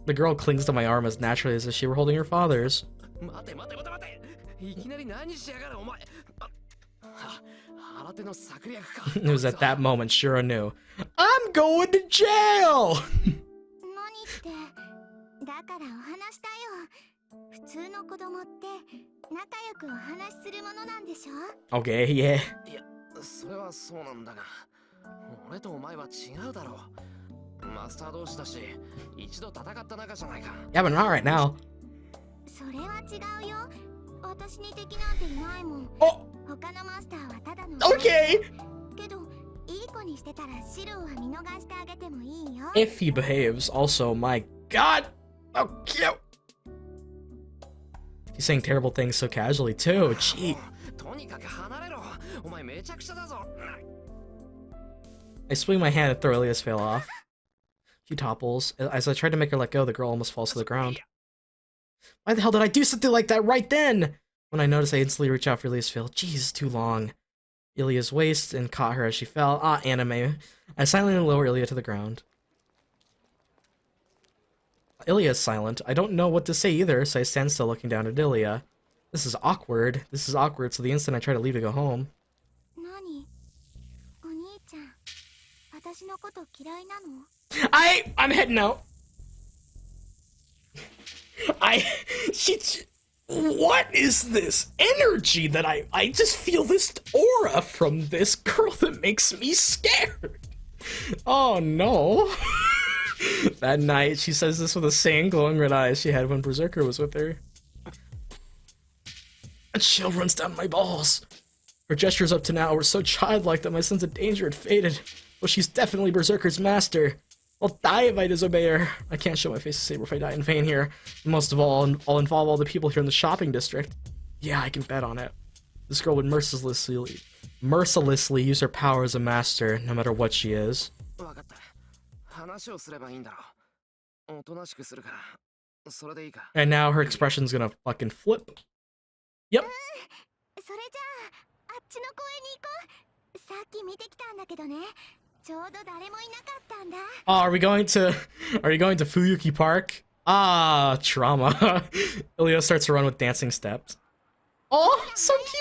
S1: The girl clings to my arm as naturally as if she were holding her father's. It was at that moment Shirou knew. I'm going to jail! Okay, yeah.
S3: それはそうなんだが、俺とお前は違うだろう。マスター同士だし、一度戦った仲じゃないか。
S1: Yeah, but not right now.
S2: それは違うよ。私に敵なんていないもん。
S1: Oh!
S2: 他のマスターはただの。
S1: Okay!
S2: けど、いい子にしてたらシロウは見逃してあげてもいいよ。
S1: If he behaves, also, my god! Oh, cute! He's saying terrible things so casually, too. Gee.
S3: とにかく離れろ。お前めちゃくちゃだぞ。
S1: I swing my hand and throw Ilias Vale off. She topples. As I try to make her let go, the girl almost falls to the ground. Why the hell did I do something like that right then? When I noticed, I instantly reach out for Ilias Vale. Jeez, too long. Ilya's waist and caught her as she fell. Ah, anime. I silently lower Illya to the ground. Illya is silent. I don't know what to say either, so I stand still looking down at Illya. This is awkward. This is awkward, so the instant I try to leave to go home. I'm heading out. What is this energy that I just feel this aura from this girl that makes me scared? Oh no. That night, she says this with the same glowing red eyes she had when Berserker was with her. A chill runs down my balls. Her gestures up to now were so childlike that my sense of danger had faded. Well, she's definitely Berserker's master. I'll die if I disobey her. I can't show my face to Saber if I die in vain here. Most of all, I'll involve all the people here in the shopping district. Yeah, I can bet on it. This girl would mercilessly use her power as a master, no matter what she is.
S3: わかった。話をすればいいんだろう。おとなしくするから。それでいいか。
S1: And now her expression's gonna fucking flip. Yep.
S2: それじゃあ、あっちの公園に行こう。さっき見てきたんだけどね。ちょうど誰もいなかったんだ。
S1: Oh, are you going to Fuyuki Park? Ah, trauma. Illya starts to run with dancing steps. Oh, so cute.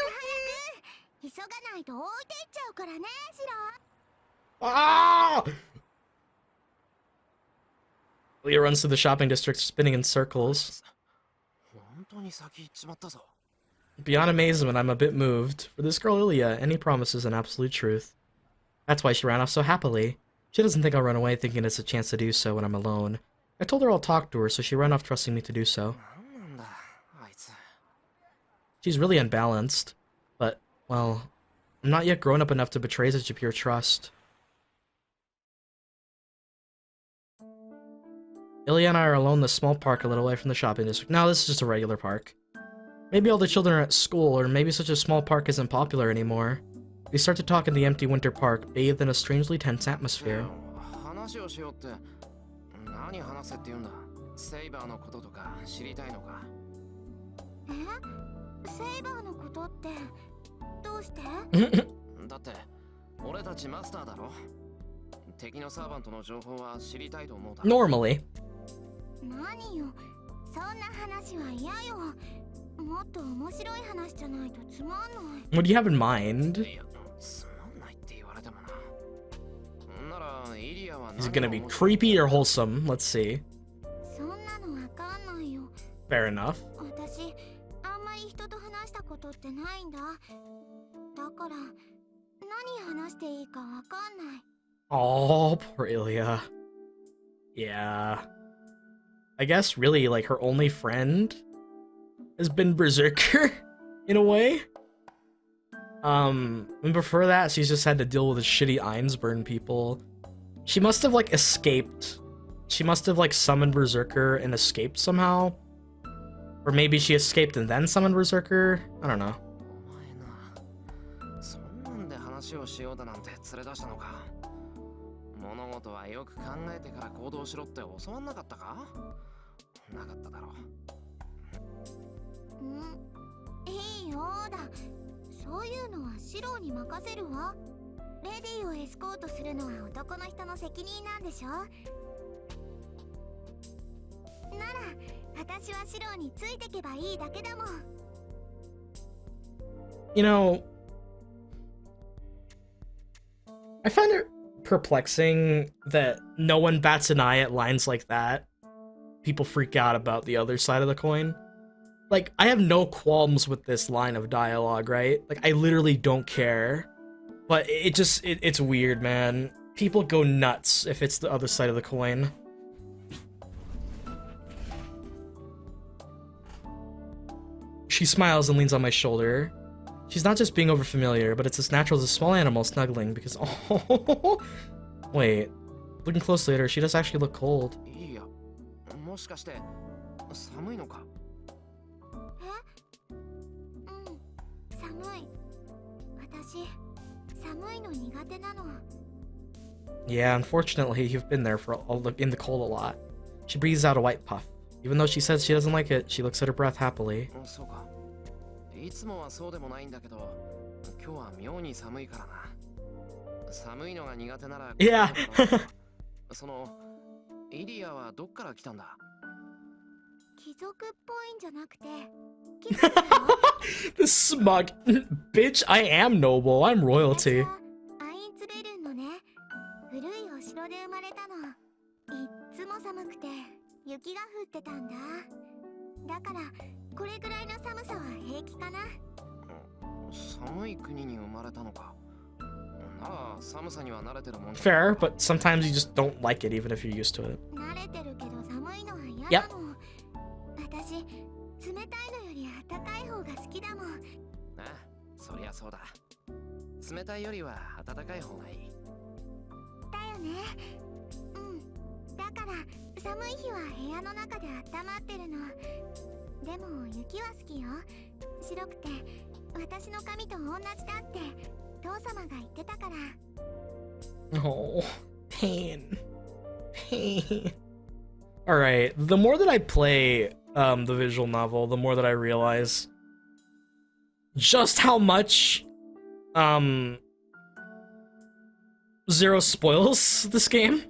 S2: 急がないと置いていっちゃうからね、シロ。
S1: Ah! Illya runs through the shopping district, spinning in circles.
S3: 本当に先行っちまったぞ。
S1: Beyond amazement, I'm a bit moved. For this girl Illya, any promise is an absolute truth. That's why she ran off so happily. She doesn't think I'll run away thinking it's a chance to do so when I'm alone. I told her I'll talk to her, so she ran off trusting me to do so.
S3: なんだ、あいつ。
S1: She's really unbalanced. But, well, I'm not yet grown up enough to betray such a pure trust. Illya and I are alone in the small park a little way from the shopping district. Now this is just a regular park. Maybe all the children are at school, or maybe such a small park isn't popular anymore. We start to talk in the empty winter park, bathed in a strangely tense atmosphere.
S3: 話をしようって。何話せって言うんだ。セイバーのこととか知りたいのか。
S2: え？セイバーのことってどうして？
S3: だって俺たちマスターだろ。敵のサーバントの情報は知りたいと思うだろ。
S1: Normally.
S2: 何よ、そんな話は嫌よ。もっと面白い話じゃないとつまんない。
S1: What do you have in mind?
S3: いや、つまんないって言われてもな。ならイリアは
S1: Is it gonna be creepy or wholesome? Let's see.
S2: そんなのわかんないよ。
S1: Fair enough.
S2: 私、あんまり人と話したことってないんだ。だから何話していいかわかんない。
S1: Oh, poor Illya. Yeah. I guess really like her only friend has been Berserker in a way. And before that, she's just had to deal with the shitty Einsburn people. She must have like escaped. She must have like summoned Berserker and escaped somehow. Or maybe she escaped and then summoned Berserker. I don't know.
S3: お前な、そんなんで話をしようだなんて連れ出したのか。物事はよく考えてから行動しろって教わんなかったか？なかっただろう。
S2: いいよだ。そういうのはシロに任せるわ。レディーをエスコートするのは男の人の責任なんでしょ。なら私はシロについてけばいいだけだもん。
S1: You know, I find it perplexing that no one bats an eye at lines like that. People freak out about the other side of the coin. Like, I have no qualms with this line of dialogue, right? Like, I literally don't care. But it's weird, man. People go nuts if it's the other side of the coin. She smiles and leans on my shoulder. She's not just being overfamiliar, but it's as natural as a small animal snuggling because... Oh, wait. Looking closely at her, she does actually look cold.
S3: いや、もしかして寒いのか？
S2: 寒い。私、寒いの苦手なの。
S1: Yeah, unfortunately, you've been there for in the cold a lot. She breathes out a white puff. Even though she says she doesn't like it, she looks at her breath happily.
S3: そうか。いつもはそうでもないんだけど、今日は妙に寒いからな。寒いのが苦手なら。
S1: Yeah.
S3: そのイリアはどっから来たんだ？
S2: 貴族っぽいんじゃなくて、貴族だよ。
S1: The smug bitch. I am noble. I'm royalty.
S2: アインツベルンのね、古いお城で生まれたの。いっつも寒くて雪が降ってたんだ。だからこれぐらいの寒さは平気かな。
S3: 寒い国に生まれたのか。なら寒さには慣れてるもん。
S1: Fair, but sometimes you just don't like it even if you're used to it.
S2: 慣れてるけど寒いのは嫌だもん。私、冷たいのより暖かい方が好きだもん。
S3: ああ、そりゃそうだ。冷たいよりは暖かい方がいい。
S2: だよね。から寒い日は部屋の中で温まってるの。でも雪は好きよ。白くて私の髪と同じだって父様が言ってたから。
S1: Oh, pain. Pain. Alright, the more that I play the visual novel, the more that I realize just how much Zero spoils this game.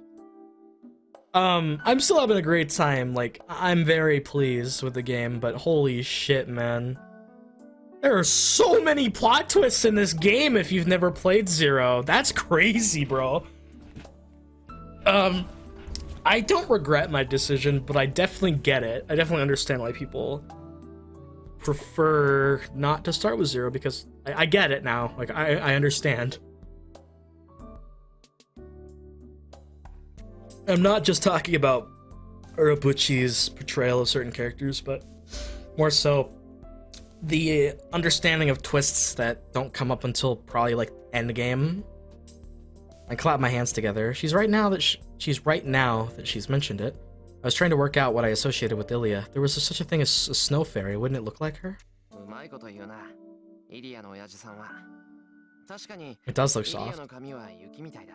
S1: I'm still having a great time. Like, I'm very pleased with the game, but holy shit, man. There are so many plot twists in this game if you've never played Zero. That's crazy, bro. I don't regret my decision, but I definitely get it. I definitely understand why people prefer not to start with Zero, because I get it now. Like, I understand. I'm not just talking about Urobuchi's portrayal of certain characters, but more so the understanding of twists that don't come up until probably like endgame. I clap my hands together. She's right now that she's mentioned it. I was trying to work out what I associated with Illya. There was such a thing as a snow fairy. Wouldn't it look like her? It does look soft.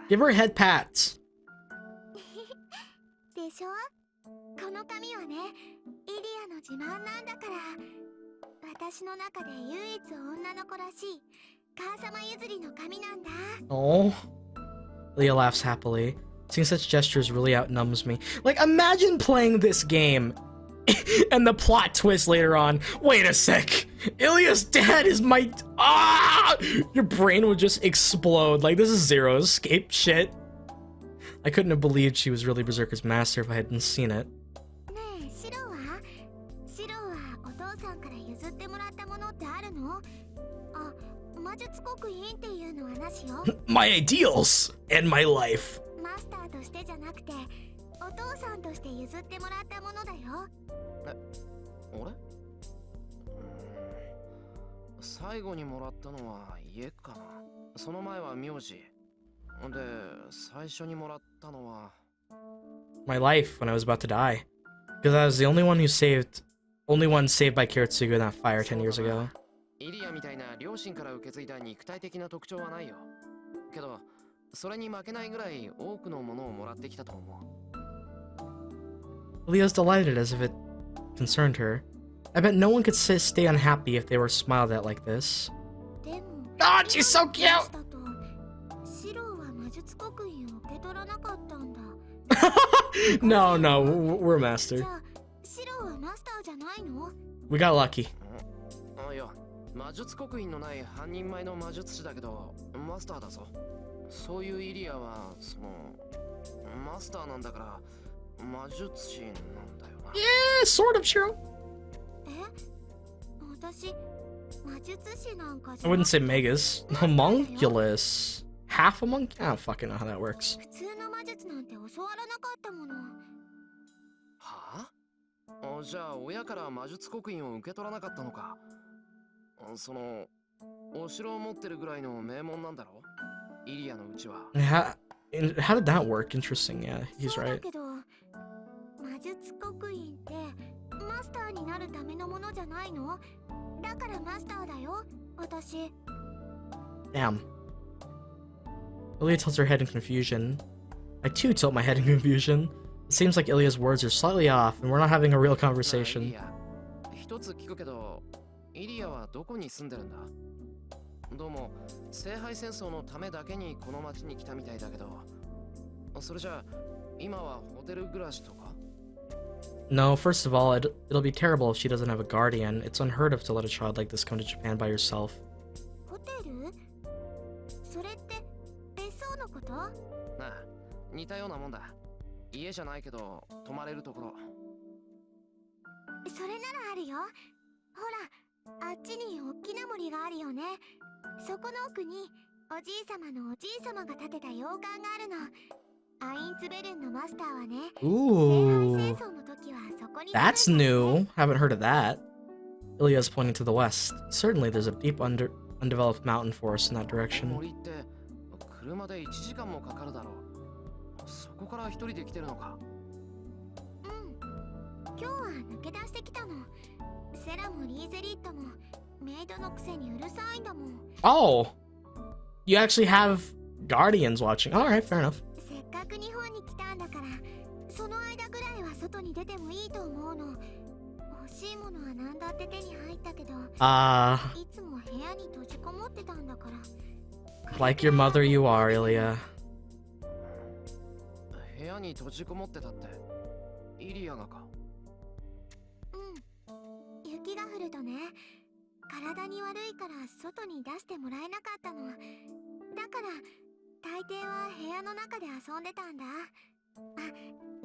S1: Give her a head pat.
S2: でしょ。この髪はね、イリアの自慢なんだから。私の中で唯一女の子らしい母様譲りの髪なんだ。
S1: Oh. Illya laughs happily. Seeing such gestures really outnumbs me. Like, imagine playing this game and the plot twist later on. Wait a sec. Ilya's dad is my... Ah! Your brain would just explode. Like, this is Zero escape shit. I couldn't have believed she was really Berserker's master if I hadn't seen it. My ideals and my life. My life when I was about to die. Because I was the only one saved by Kiritsugu in that fire 10 years ago. Leo's delighted as if it concerned her. I bet no one could stay unhappy if they were smiled at like this. God, she's so cute! No, we're master. We got lucky. Yeah, sort of, Shirou. I wouldn't say Megas. Homunculus. Half a monkey? I don't fucking know how that works. How did that work? Interesting, yeah, he's right. Damn. Illya tilts her head in confusion. I too tilt my head in confusion. It seems like Ilya's words are slightly off, and we're not having a real conversation. No, first of all, it'll be terrible if she doesn't have a guardian. It's unheard of to let a child like this come to Japan by herself. Ooh, that's new. Haven't heard of that. Ilya's pointing to the west. Certainly there's a deep undeveloped mountain forest in that direction.
S2: 今日は抜け出してきたの。セラもリーゼリットもメイドのくせにうるさいんだもん。
S1: Oh, you actually have guardians watching. All right, fair enough.
S2: せっかく日本に来たんだから、その間ぐらいは外に出てもいいと思うの。欲しいものは何だって手に入ったけど、いつも部屋に閉じこもってたんだから。
S1: Like your mother you are, Illya.
S3: 部屋に閉じこもってたってイリアがか。
S2: 雪が降るとね、体に悪いから外に出してもらえなかったの。だから大抵は部屋の中で遊んでたんだ。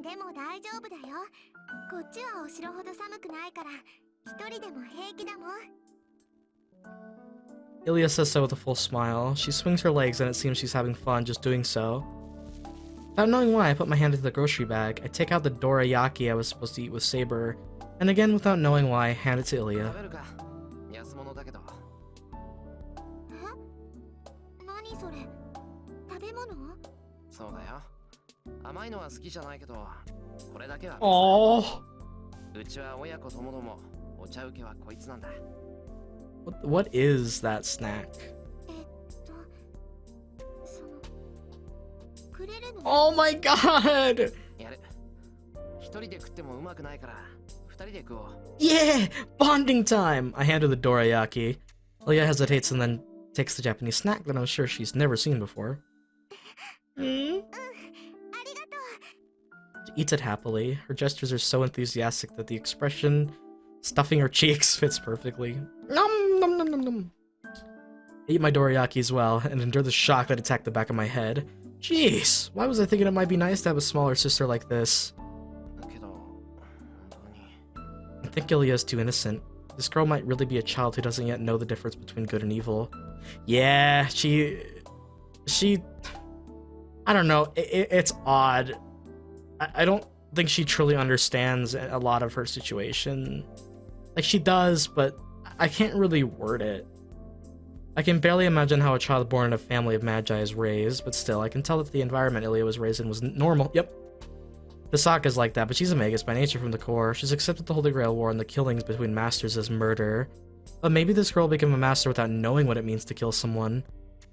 S2: でも大丈夫だよ。こっちはお城ほど寒くないから一人でも平気だもん。
S1: Illya says so with a full smile. She swings her legs and it seems she's having fun just doing so. Without knowing why, I put my hand into the grocery bag. I take out the dorayaki I was supposed to eat with Saber, and again, without knowing why, I hand it to Illya.
S2: 何それ？食べ物？
S3: そうだよ。甘いのは好きじゃないけど、これだけは。
S1: Oh.
S3: うちは親子ともどもお茶受けはこいつなんだ。
S1: What is that snack? Oh my god!
S3: やる。一人で食ってもうまくないから、二人で食おう。
S1: Yeah! Bonding time! I hand her the dorayaki. Illya hesitates and then takes the Japanese snack that I'm sure she's never seen before. She eats it happily. Her gestures are so enthusiastic that the expression stuffing her cheeks fits perfectly. Nom nom nom nom nom. I eat my dorayaki as well and endure the shock that attacked the back of my head. Jeez, why was I thinking it might be nice to have a smaller sister like this? I think Illya is too innocent. This girl might really be a child who doesn't yet know the difference between good and evil. Yeah, she... I don't know, it's odd. I don't think she truly understands a lot of her situation. Like, she does, but I can't really word it. I can barely imagine how a child born in a family of magi is raised, but still, I can tell that the environment Illya was raised in was normal. Yep. Tasaka's like that, but she's a magus by nature from the core. She's accepted the Holy Grail War and the killings between masters as murder. But maybe this girl became a master without knowing what it means to kill someone.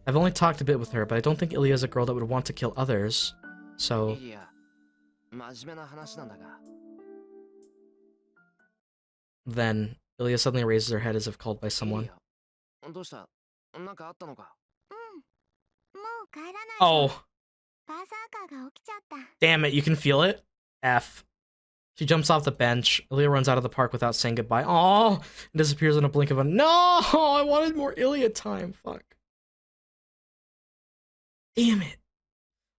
S1: I've only talked a bit with her, but I don't think Illya is a girl that would want to kill others. So... Then, Illya suddenly raises her head as if called by someone. Oh. Damn it, you can feel it? F. She jumps off the bench. Illya runs out of the park without saying goodbye. Aww! And disappears in a blink of a— No! I wanted more Illya time. Fuck. Damn it.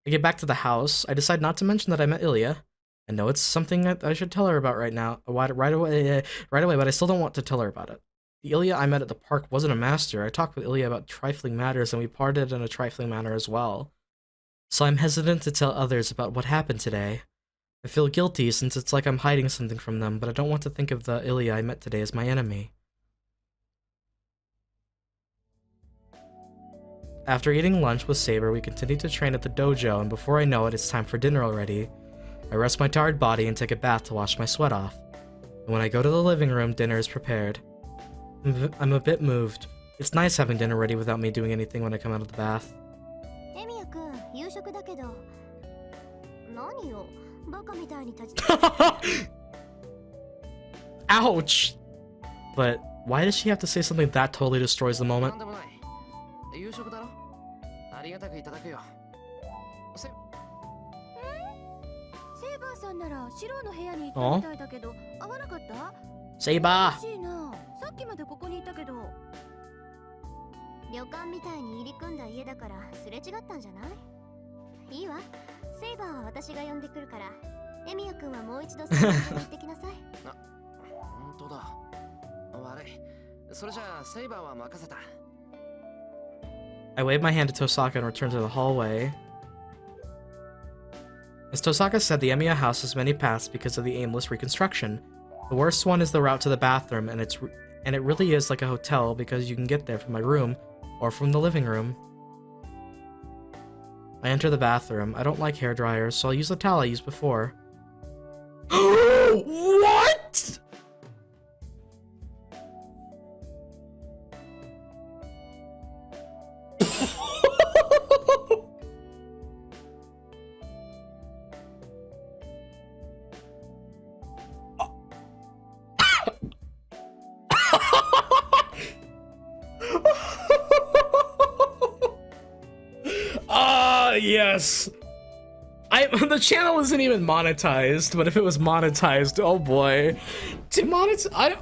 S1: I get back to the house. I decide not to mention that I met Illya. I know it's something that I should tell her about right now. Right away, but I still don't want to tell her about it. The Illya I met at the park wasn't a master. I talked with Illya about trifling matters, and we parted in a trifling manner as well. So I'm hesitant to tell others about what happened today. I feel guilty since it's like I'm hiding something from them, but I don't want to think of the Illya I met today as my enemy. After eating lunch with Saber, we continue to train at the dojo, and before I know it, it's time for dinner already. I rest my tired body and take a bath to wash my sweat off. And when I go to the living room, dinner is prepared. I'm a bit moved. It's nice having dinner ready without me doing anything when I come out of the bath. Ouch! But why does she have to say something that totally destroys the moment? Oh? Saber!
S2: さっきまでここにいたけど。旅館みたいに入り組んだ家だからすれ違ったんじゃない？いいわ。セイバーは私が呼んでくるから、エミヤ君はもう一度そこに行ってきなさい。
S3: あ、本当だ。悪い。それじゃあセイバーは任せた。
S1: I wave my hand to Tosaka and return to the hallway. As Tosaka said, the Emiya house has many paths because of the aimless reconstruction. The worst one is the route to the bathroom, and it really is like a hotel because you can get there from my room or from the living room. I enter the bathroom. I don't like hair dryers, so I'll use the towel I used before. What? Yes. The channel isn't even monetized, but if it was monetized, oh boy.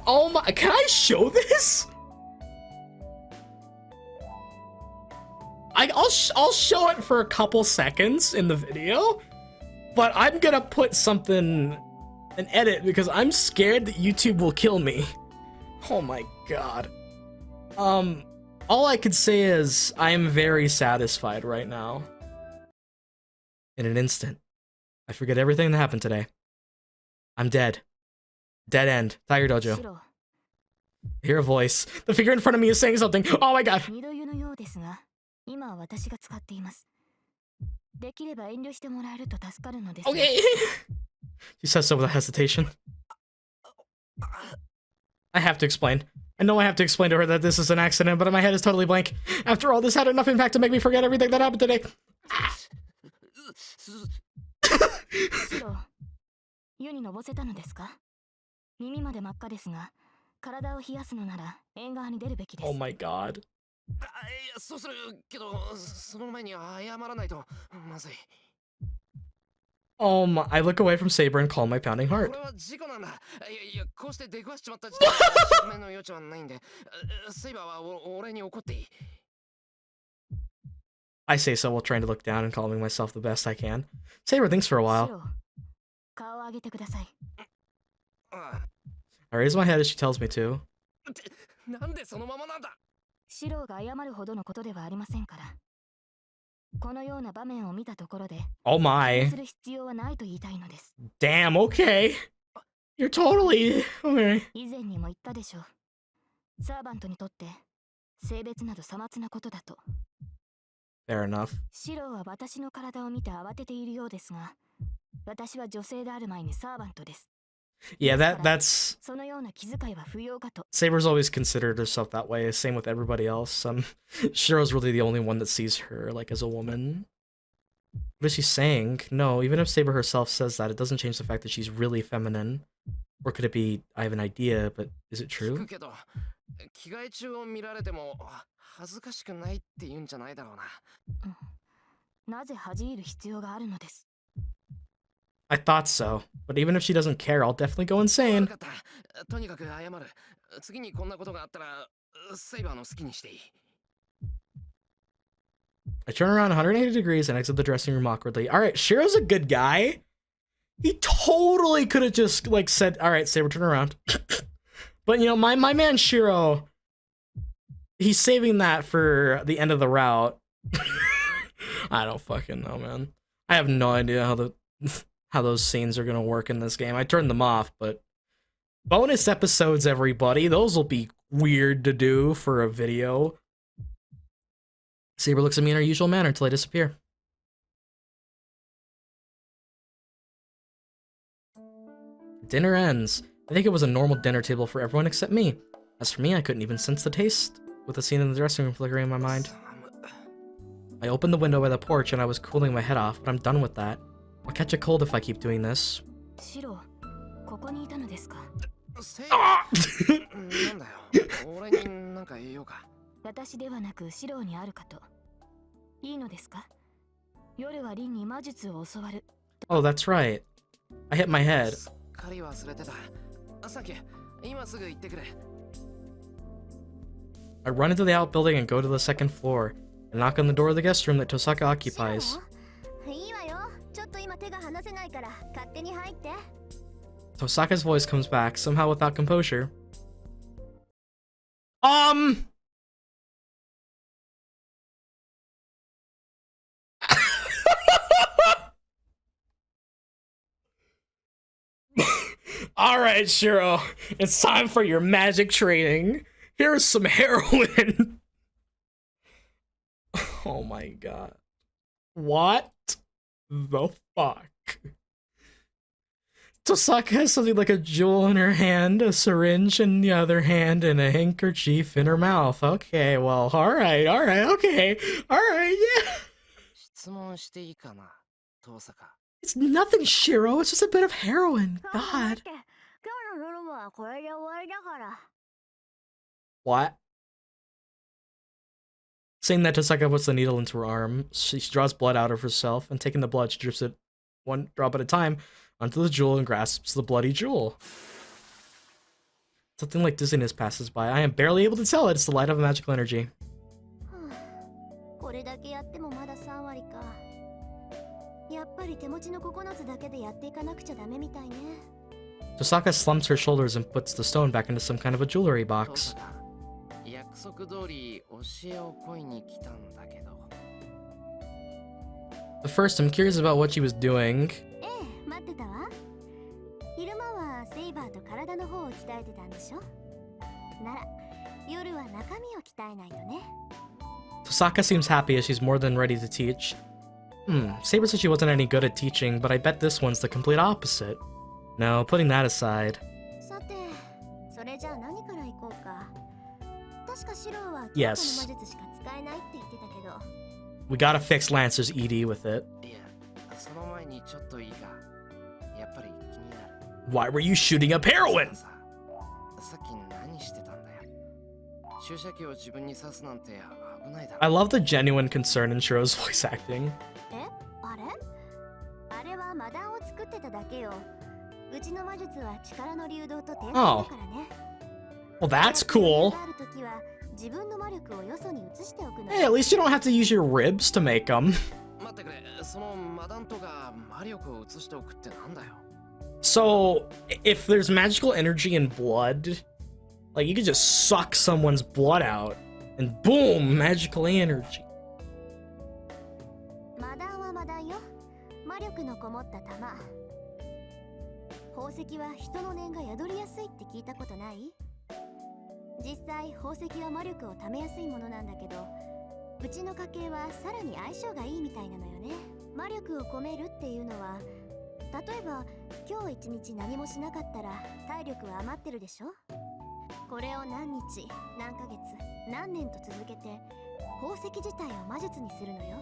S1: Oh my, can I show this? I'll show it for a couple seconds in the video, but I'm gonna put something, an edit, because I'm scared that YouTube will kill me. Oh my god. All I could say is I am very satisfied right now. In an instant, I forget everything that happened today. I'm dead. Dead end. Tiger Dojo. I hear a voice. The figure in front of me is saying something. Oh my god. Okay. She says so without hesitation. I have to explain. I know I have to explain to her that this is an accident, but my head is totally blank. After all, this had enough impact to make me forget everything that happened today. Oh my god. I look away from Saber and calm my pounding heart. I say so while trying to look down and calming myself the best I can. Saber thinks for a while. I raise my head as she tells me to. Oh my. Damn, okay. You're totally... okay. Fair enough. Yeah, that's... Saber's always considered herself that way, same with everybody else. Shirou's really the only one that sees her, like, as a woman. What is she saying? No, even if Saber herself says that, it doesn't change the fact that she's really feminine. Or could it be, I have an idea, but is it true? I thought so, but even if she doesn't care, I'll definitely go insane. I turn around 180 degrees and exit the dressing room awkwardly. Alright, Shirou's a good guy. He totally could have just, like, said, alright, Saber, turn around. But, you know, my man Shirou, he's saving that for the end of the route. I don't fucking know, man. I have no idea how those scenes are gonna work in this game. I turned them off, but bonus episodes, everybody. Those will be weird to do for a video. Saber looks at me in her usual manner until I disappear. Dinner ends. I think it was a normal dinner table for everyone except me. As for me, I couldn't even sense the taste, with the scene in the dressing room flickering in my mind. I opened the window by the porch and I was cooling my head off, but I'm done with that. I'll catch a cold if I keep doing this. Ah! Oh, that's right. I hit my head. I run into the outbuilding and go to the second floor, and knock on the door of the guest room that Tosaka occupies. Tosaka's voice comes back, somehow without composure. Alright, Shirou, it's time for your magic training. Here's some heroin. Oh my god. What the fuck? Tosaka has something like a jewel in her hand, a syringe in the other hand, and a handkerchief in her mouth. Okay, well, alright, okay. Alright, yeah.
S3: 質問していいかな、遠坂。
S1: It's nothing, Shirou. It's just a bit of heroin.
S2: そうだっ
S1: God.
S2: て今日の夜はこれで終わりだから。
S1: What? Saying that, Tosaka puts the needle into her arm. She draws blood out of herself, and taking the blood, she drips it one drop at a time onto the jewel and grasps the bloody jewel. Something like dizziness passes by. I am barely able to tell it. It's the light of a magical energy.
S2: これだけやってもまだ3割か。やっぱり手持ちの9つだけでやっていかなくちゃダメみたいね。
S1: Tosaka slumps her shoulders and puts the stone back into some kind of a jewelry box.
S3: 約束通り教えを恋に来たんだけど。
S1: But first, I'm curious about what she was doing.
S2: ええ、待ってたわ。昼間はセイバーと体の方を鍛えてたんでしょ。なら、夜は中身を鍛えないとね。
S1: Tosaka seems happy as she's more than ready to teach. Saber said she wasn't any good at teaching, but I bet this one's the complete opposite. No, putting that aside.
S2: さて、それじゃあ何から行こうか。確かシロウは
S1: Yes.
S2: 魔術しか使えないって言ってたけど。
S1: We gotta fix Lancer's ED with it.
S3: いや、その前にちょっといいか。やっぱり気になる。
S1: Why were you shooting up heroin?
S3: さっき何してたんだよ。注射器を自分に刺すなんて危ないだろ。
S1: I love the genuine concern in Shirou's voice acting.
S2: え、あれ？あれは魔弾を作ってただけよ。うちの魔術は力の流動と転換だからね。
S1: Well, that's cool.
S2: ある時は自分の魔力をよそに移しておくの。
S1: Hey, at least you don't have to use your ribs to make them.
S3: 待ってくれ、その魔弾とか魔力を移しておくってなんだよ。
S1: So, if there's magical energy in blood, like you could just suck someone's blood out, and boom, magical energy.
S2: 魔弾は魔弾よ。魔力のこもった玉。宝石は人の念が宿りやすいって聞いたことない？実際宝石は魔力を貯めやすいものなんだけど、うちの家系はさらに相性がいいみたいなのよね。魔力を込めるっていうのは、例えば今日一日何もしなかったら体力は余ってるでしょ。これを何日、何ヶ月、何年と続けて宝石自体を魔術にするのよ。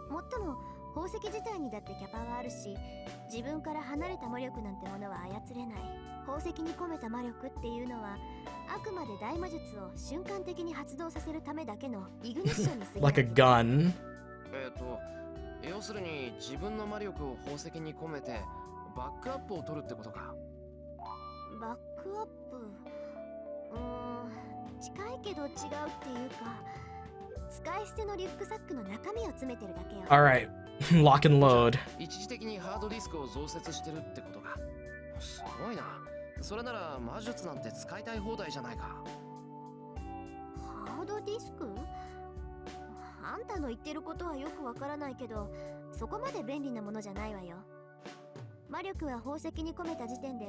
S2: もっとも宝石自体にだってキャパはあるし、自分から離れた魔力なんてものは操れない。宝石に込めた魔力っていうのはあくまで大魔術を瞬間的に発動させるためだけのイグニッションに過ぎない。
S1: Like a gun.
S3: 要するに自分の魔力を宝石に込めてバックアップを取るってことか。
S2: バックアップ、近いけど違うっていうか、使い捨てのリュックサックの中身を詰めてるだけよ。
S1: Alright, lock and load.
S3: 一時的にハードディスクを増設してるってことか。すごいな。それなら魔術なんて使いたい放題じゃないか。
S2: ハードディスク？あんたの言ってることはよくわからないけど、そこまで便利なものじゃないわよ。魔力は宝石に込めた時点で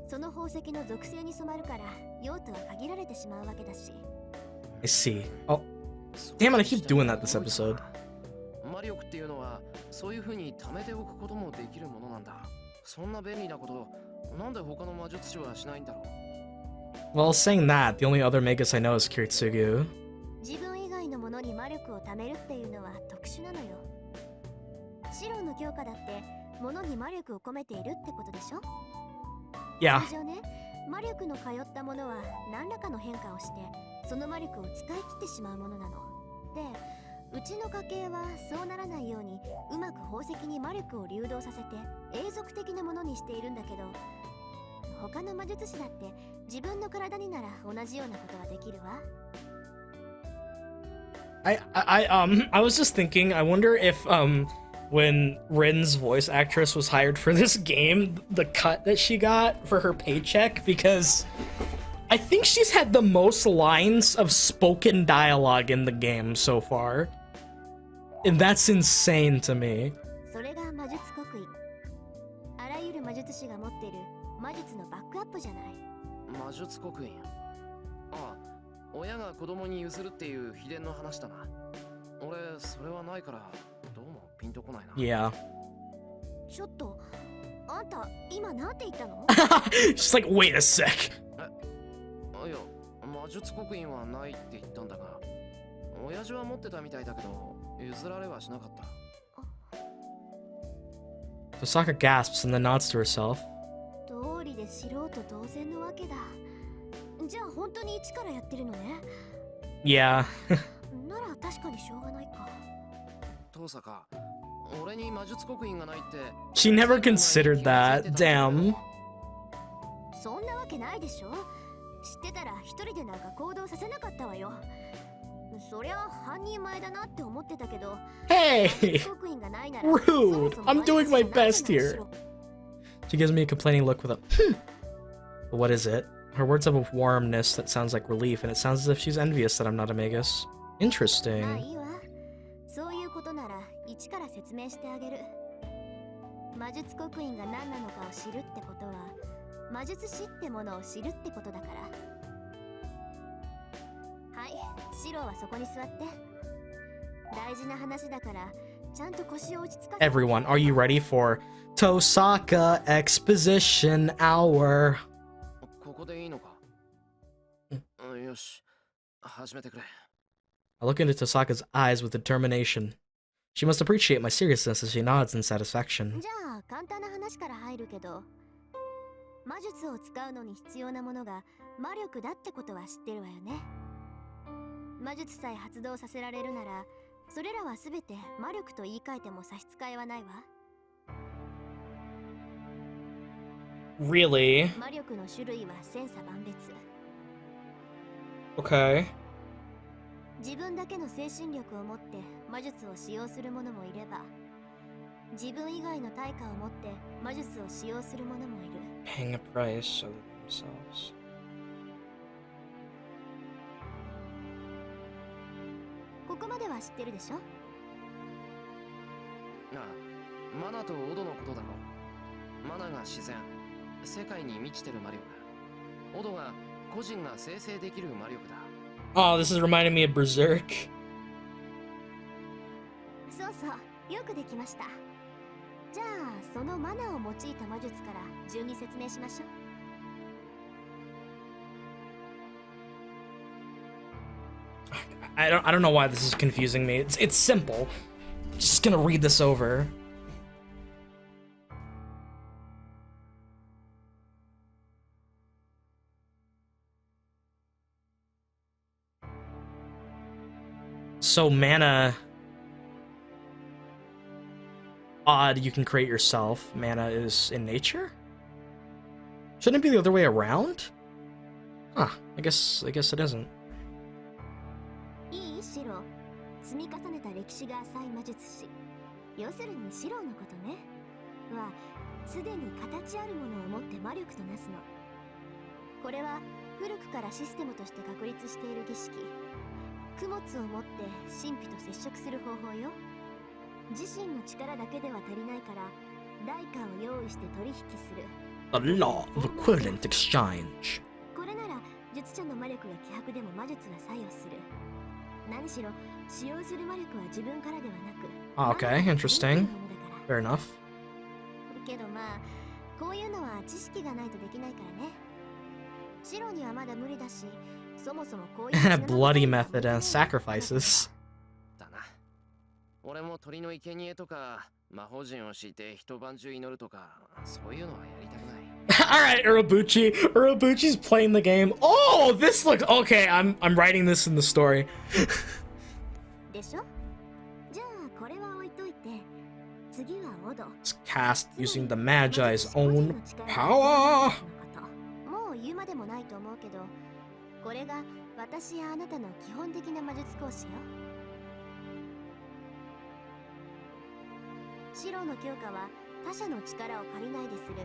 S2: その宝石の属性に染まるから用途は限られてしまうわけだし。
S1: I see. Oh, damn it, I keep doing that this episode.
S3: 魔力っていうのはそういう風に貯めておくこともできるものなんだ。そんな便利なことなんで他の魔術師はしないんだろう。
S1: Well, saying that, the only other Magus I know is Kiritsugu.
S2: 自分以外のものに魔力を貯めるっていうのは特殊なのよ。シロウの強化だって物に魔力を込めているってことでしょ。
S1: Yeah.
S2: 通常ね、魔力の通ったものは何らかの変化をしてその魔力を使い切ってしまうものなので、うちの家系はそうならないようにうまく宝石に魔力を流動させて永続的なものにしているんだけど、他の魔術師だって自分の体になら同じようなことはできるわ。
S1: I was just thinking, I wonder if, when Rin's voice actress was hired for this game, the cut that she got for her paycheck, because I think she's had the most lines of spoken dialogue in the game so far. And that's insane to me.
S2: それが魔術刻印。あらゆる魔術師が持っている魔術のバックアップじゃない。
S3: 魔術刻印。ああ、親が子供に譲るっていう秘伝の話だな。俺それはないからどうもピンとこないな。
S1: Yeah.
S2: ちょっと、ああんた今なんて言ったの？
S1: She's like, wait a sec.
S3: いや、魔術刻印はないって言ったんだが、親父は持ってたみたいだけど、譲られはしなかった。
S1: Tosaka gasps and then nods to herself.
S2: 道理で素人同然のわけだ。じゃあ本当に一からやってるのね。
S1: Yeah.
S2: なら確かにしょうがないか。
S3: トサカ、俺に魔術刻印がないって。
S1: She never considered that. Damn.
S2: そんなわけないでしょ。知ってたら一人でなんか行動させなかったわよ。そりゃ半人前だなって思ってたけど。
S1: Hey! Rude! I'm doing my best here. She gives me a complaining look with a But what is it? Her words have a warmness that sounds like relief, and it sounds as if she's envious that I'm not a magus. Interesting.
S2: いいわ。そういうことなら一から説明してあげる。魔術刻印が何なのかを知るってことは、魔術師ってものを知るってことだから。はい、シロはそこに座って。大事な話だから、ちゃんと腰を落ち着かせて。
S1: Everyone, are you ready for Tosaka Exposition Hour?
S3: ここでいいのか？よし、始めてくれ。
S1: I look into Tosaka's eyes with determination. She must appreciate my seriousness as she nods in satisfaction.
S2: じゃあ簡単な話から入るけど、魔術を使うのに必要なものが魔力だってことは知ってるわよね。魔術さえ発動させられるなら、それらはすべて魔力と言い換えても差し支えはないわ。
S1: Really?
S2: 魔力の種類は千差万別。
S1: Okay.
S2: 自分だけの精神力を持って魔術を使用する者もいれば、自分以外の対価を持って魔術を使用する者もいる。
S1: Paying a price of themselves.
S2: ここまでは知ってるでしょ？
S3: ああ、マナとオドのことだろ。マナが自然、世界に満ちてる魔力だ。オドが個人が生成できる魔力だ。
S1: Oh, this is reminding me of Berserk.
S2: そうそう、よくできました。じゃあ、そのマナを用いた魔術から順に説明しましょう。
S1: I don't know why this is confusing me. It's simple. Just gonna read this over. So mana odd you can create yourself. Mana is in nature? Shouldn't it be the other way around? Huh, I guess it isn't.
S2: いいシロ、積み重ねた歴史が浅い魔術師、要するにシロのことねは、すでに形あるものを持って魔力となすの。これは古くからシステムとして確立している儀式。供物を持って神秘と接触する方法よ。自身の力だけでは足りないから、代価を用意して取引する。
S1: The law of equivalent exchange.
S2: これなら術者の魔力が希薄でも魔術は作用する。何しろ使用する魔力は自分からではなく。
S1: Okay, interesting. Fair enough.
S2: けどまあ、こういうのは知識がないとできないからね。シロにはまだ無理だし、そもそもこういう
S1: Bloody method and sacrifices.
S3: だな。俺も鳥の生贄とか魔法陣を敷いて一晩中祈るとか、そういうのはやりたくない。
S1: Alright, Urobuchi. Urobuchi's playing the game. Oh, this looks okay. I'm writing this in the story.
S2: でしょ？じゃあこれは置いといて、次はオド。
S1: It's cast using the Magi's own power.
S2: もう言うまでもないと思うけど、これが私やあなたの基本的な魔術講師よ。シロの強化は他者の力を借りないでする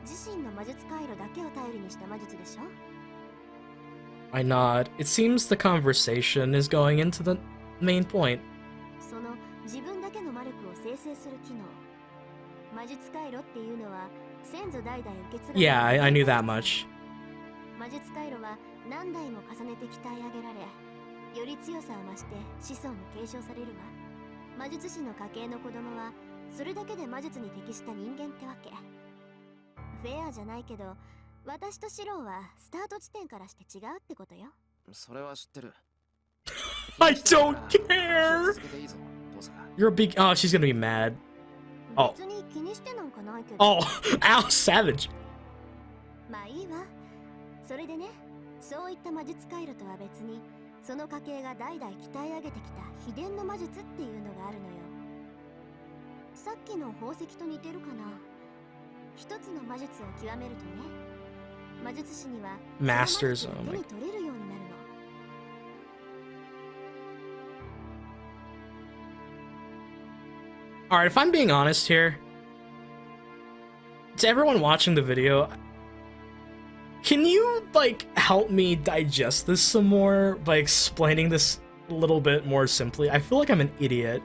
S2: 自身の魔術回路だけを頼りにした魔術でしょ？
S1: I nod. It seems the conversation is going into the main point.
S2: その自分だけの魔力を生成する機能。魔術回路っていうのは先祖代々受け継がれる。
S1: Yeah, I knew that much.
S2: 魔術回路は何代も重ねて鍛え上げられ、より強さを増して子孫に継承されるわ。魔術師の家系の子供はそれだけで魔術に適した人間ってわけ。フェアじゃないけど、私とシロウはスタート地点からして違うってことよ。
S3: それは知ってる。
S1: I don't care! You're a big. Oh, she's gonna be mad. Oh.
S2: 別に気にしてなんかないけど。
S1: Oh, ow, savage.
S2: まあいいわ。それでね、そういった魔術回路とは別に、その家系が代々鍛え上げてきた秘伝の魔術っていうのがあるのよ。さっきの宝石と似てるかな。一つの魔術を極めるとね、魔術師には
S1: Masters.
S2: その魔術が手に取れるようになるの。
S1: Alright, if I'm being honest here, to everyone watching the video, can you, like, help me digest this some more by explaining this a little bit more simply? I feel like I'm an idiot.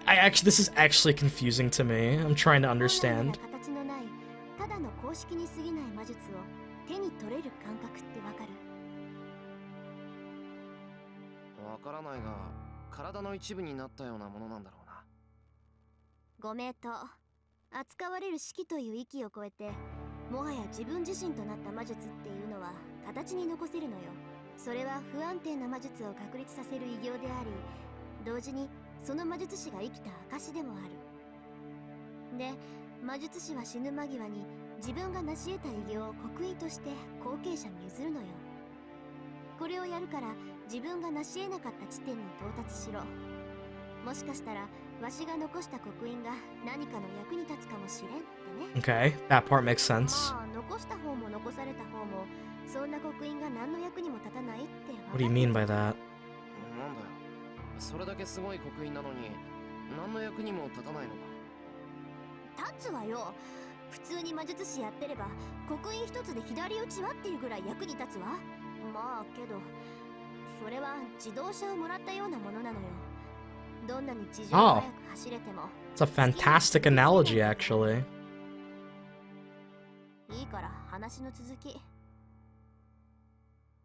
S1: I actually, this is actually confusing to me. I'm trying to understand.
S2: 形のないただの公式に過ぎない魔術を手に取れる感覚ってわかる？
S3: わからないが、体の一部になったようなものなんだろうな。
S2: ご名答。扱われる式という域を超えて、もはや自分自身となった魔術っていうのは形に残せるのよ。それは不安定な魔術を確立させる偉業であり、同時にその魔術師が生きた証でもある。で、魔術師は死ぬ間際に自分が成し得た偉業を刻印として後継者に譲るのよ。これをやるから自分が成し得なかった地点に到達しろ。もしかしたらわしが残した刻印が何かの役に立つかもしれんってね。
S1: Okay, that part makes sense.
S2: まあ、残した方も残された方もそんな刻印が何の役にも立たないって。
S1: What do you mean by that?
S3: なんだよ。それだけすごい刻印なのに何の役にも立たないのか。
S2: 立つわよ。普通に魔術師やってれば刻印一つで左打ちはっていうぐらい役に立つわ。まあけどそれは自動車をもらったようなものなのよ。どんなに地上を速く走れても。
S1: It's a fantastic analogy, actually.
S2: いいから話の続き。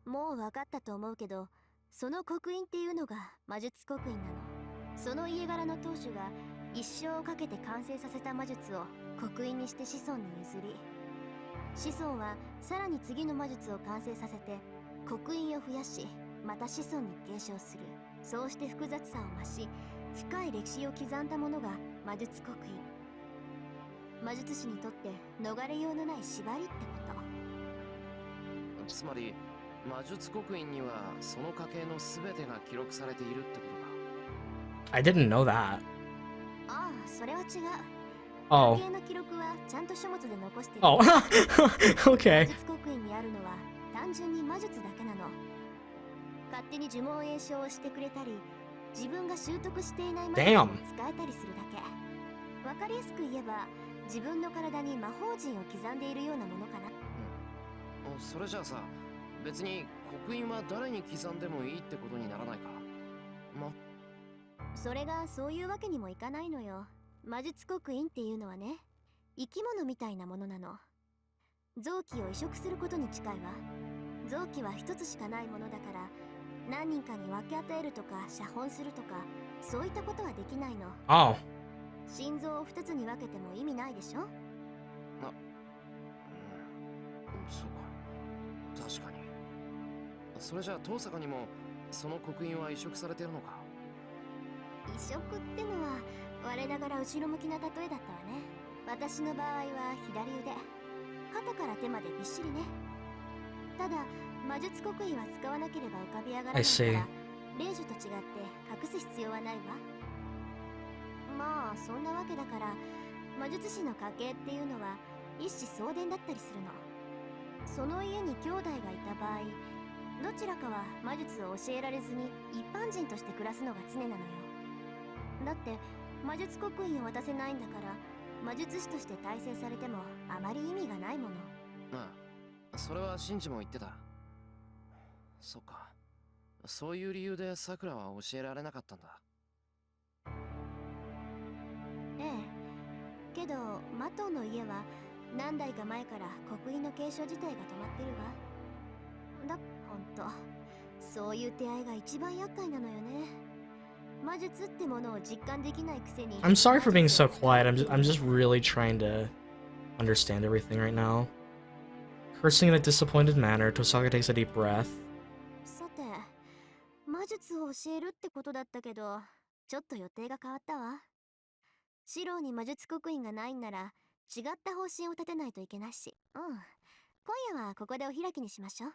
S2: もう分かったと思うけど、その刻印っていうのが魔術刻印なの。その家柄の当主が一生をかけて完成させた魔術を刻印にして子孫に譲り、子孫はさらに次の魔術を完成させて刻印を増やし、また子孫に継承する。そうして複雑さを増し、深い歴史を刻んだものが魔術刻印。魔術師にとって逃れようのない縛りってこと。
S3: つまり魔術刻印にはその家系の全てが記録されているってことか。
S1: I didn't know that.
S2: ああ、それは違う。
S1: Oh.
S2: 家系の記録はちゃんと書物で残してる。
S1: Oh.
S2: 魔
S1: Okay.
S2: 術刻印にあるのは単純に魔術だけなの。勝手に呪文詠唱をしてくれたり、自分が習得していない魔術を使えたりするだけ。わかりやすく言えば自分の体に魔法陣を刻んでいるようなものかな。
S3: それじゃあさ、別に刻印は誰に刻んでもいいってことにならないか。
S2: それがそういうわけにもいかないのよ。魔術刻印っていうのはね、生き物みたいなものなの。臓器を移植することに近いわ。臓器は一つしかないものだから、何人かに分け与えるとか写本するとか、そういったことはできないの。
S1: Oh.
S2: 心臓を二つに分けても意味ないでしょ。
S3: そうか、確かに。それじゃあ遠坂にもその刻印は移植されてるのか。
S2: 移植ってのは我ながら後ろ向きな例えだったわね。私の場合は左腕、肩から手までびっしりね。ただ魔術刻印は使わなければ浮かび上がらないから、霊樹と違って隠す必要はないわ。まあそんなわけだから、魔術師の家系っていうのは一子相伝だったりするの。その家に兄弟がいた場合、どちらかは魔術を教えられずに一般人として暮らすのが常なのよ。だって魔術刻印を渡せないんだから、魔術師として大成されてもあまり意味がないもの。
S3: ああ、それはシンジも言ってた。そっか、そういう理由でさくらは教えられなかったんだ。
S2: ええ、けどマトウの家は何代か前から刻印の継承自体が止まってるわ。ほんと、そういう手合いが一番厄介なのよね。魔術ってものを実感できないくせに。
S1: I'm sorry for being so quiet. I'm just really trying to understand everything right now. Cursing in a disappointed manner, Tosaka takes a deep breath.
S2: さて、魔術を教えるってことだったけど、ちょっと予定が変わったわ。シローに魔術刻印がないんなら、違った方針を立てないといけないし。うん。今夜はここでお開きにしましょう。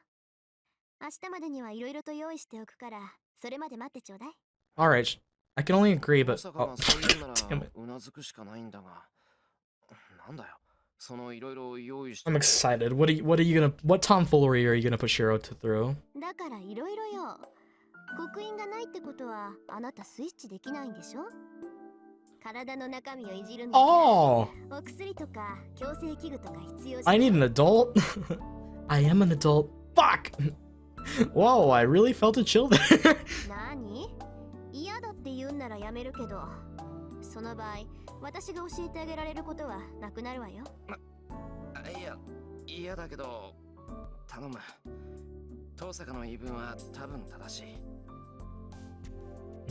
S2: 明日までにはいろいろと用意しておくから、それまで待ってちょうだい。
S1: Alright, I can only agree, but...
S3: 登坂
S1: Oh,
S3: がそう言うなら
S1: damn it.
S3: うなずくしかないんだが。なんだよ。そのいろいろ用意して
S1: I'm excited. What are you gonna... What tomfoolery are you gonna put Shirou through?
S2: だからいろいろよ。刻印がないってことは、あなたスイッチできないんでしょ？体の中身をいじるんだから。
S1: Oh!
S2: お薬とか矯正器具とか必要じゃ
S1: I
S2: ない
S1: need an adult? I am an adult. Fuck! Whoa, I really felt a chill there.
S2: 何？嫌だって言うんならやめるけど、その場合、私が教えてあげられることはなくなるわよ。
S3: いや、嫌だけど、頼む。登坂の言い分は多分正しい。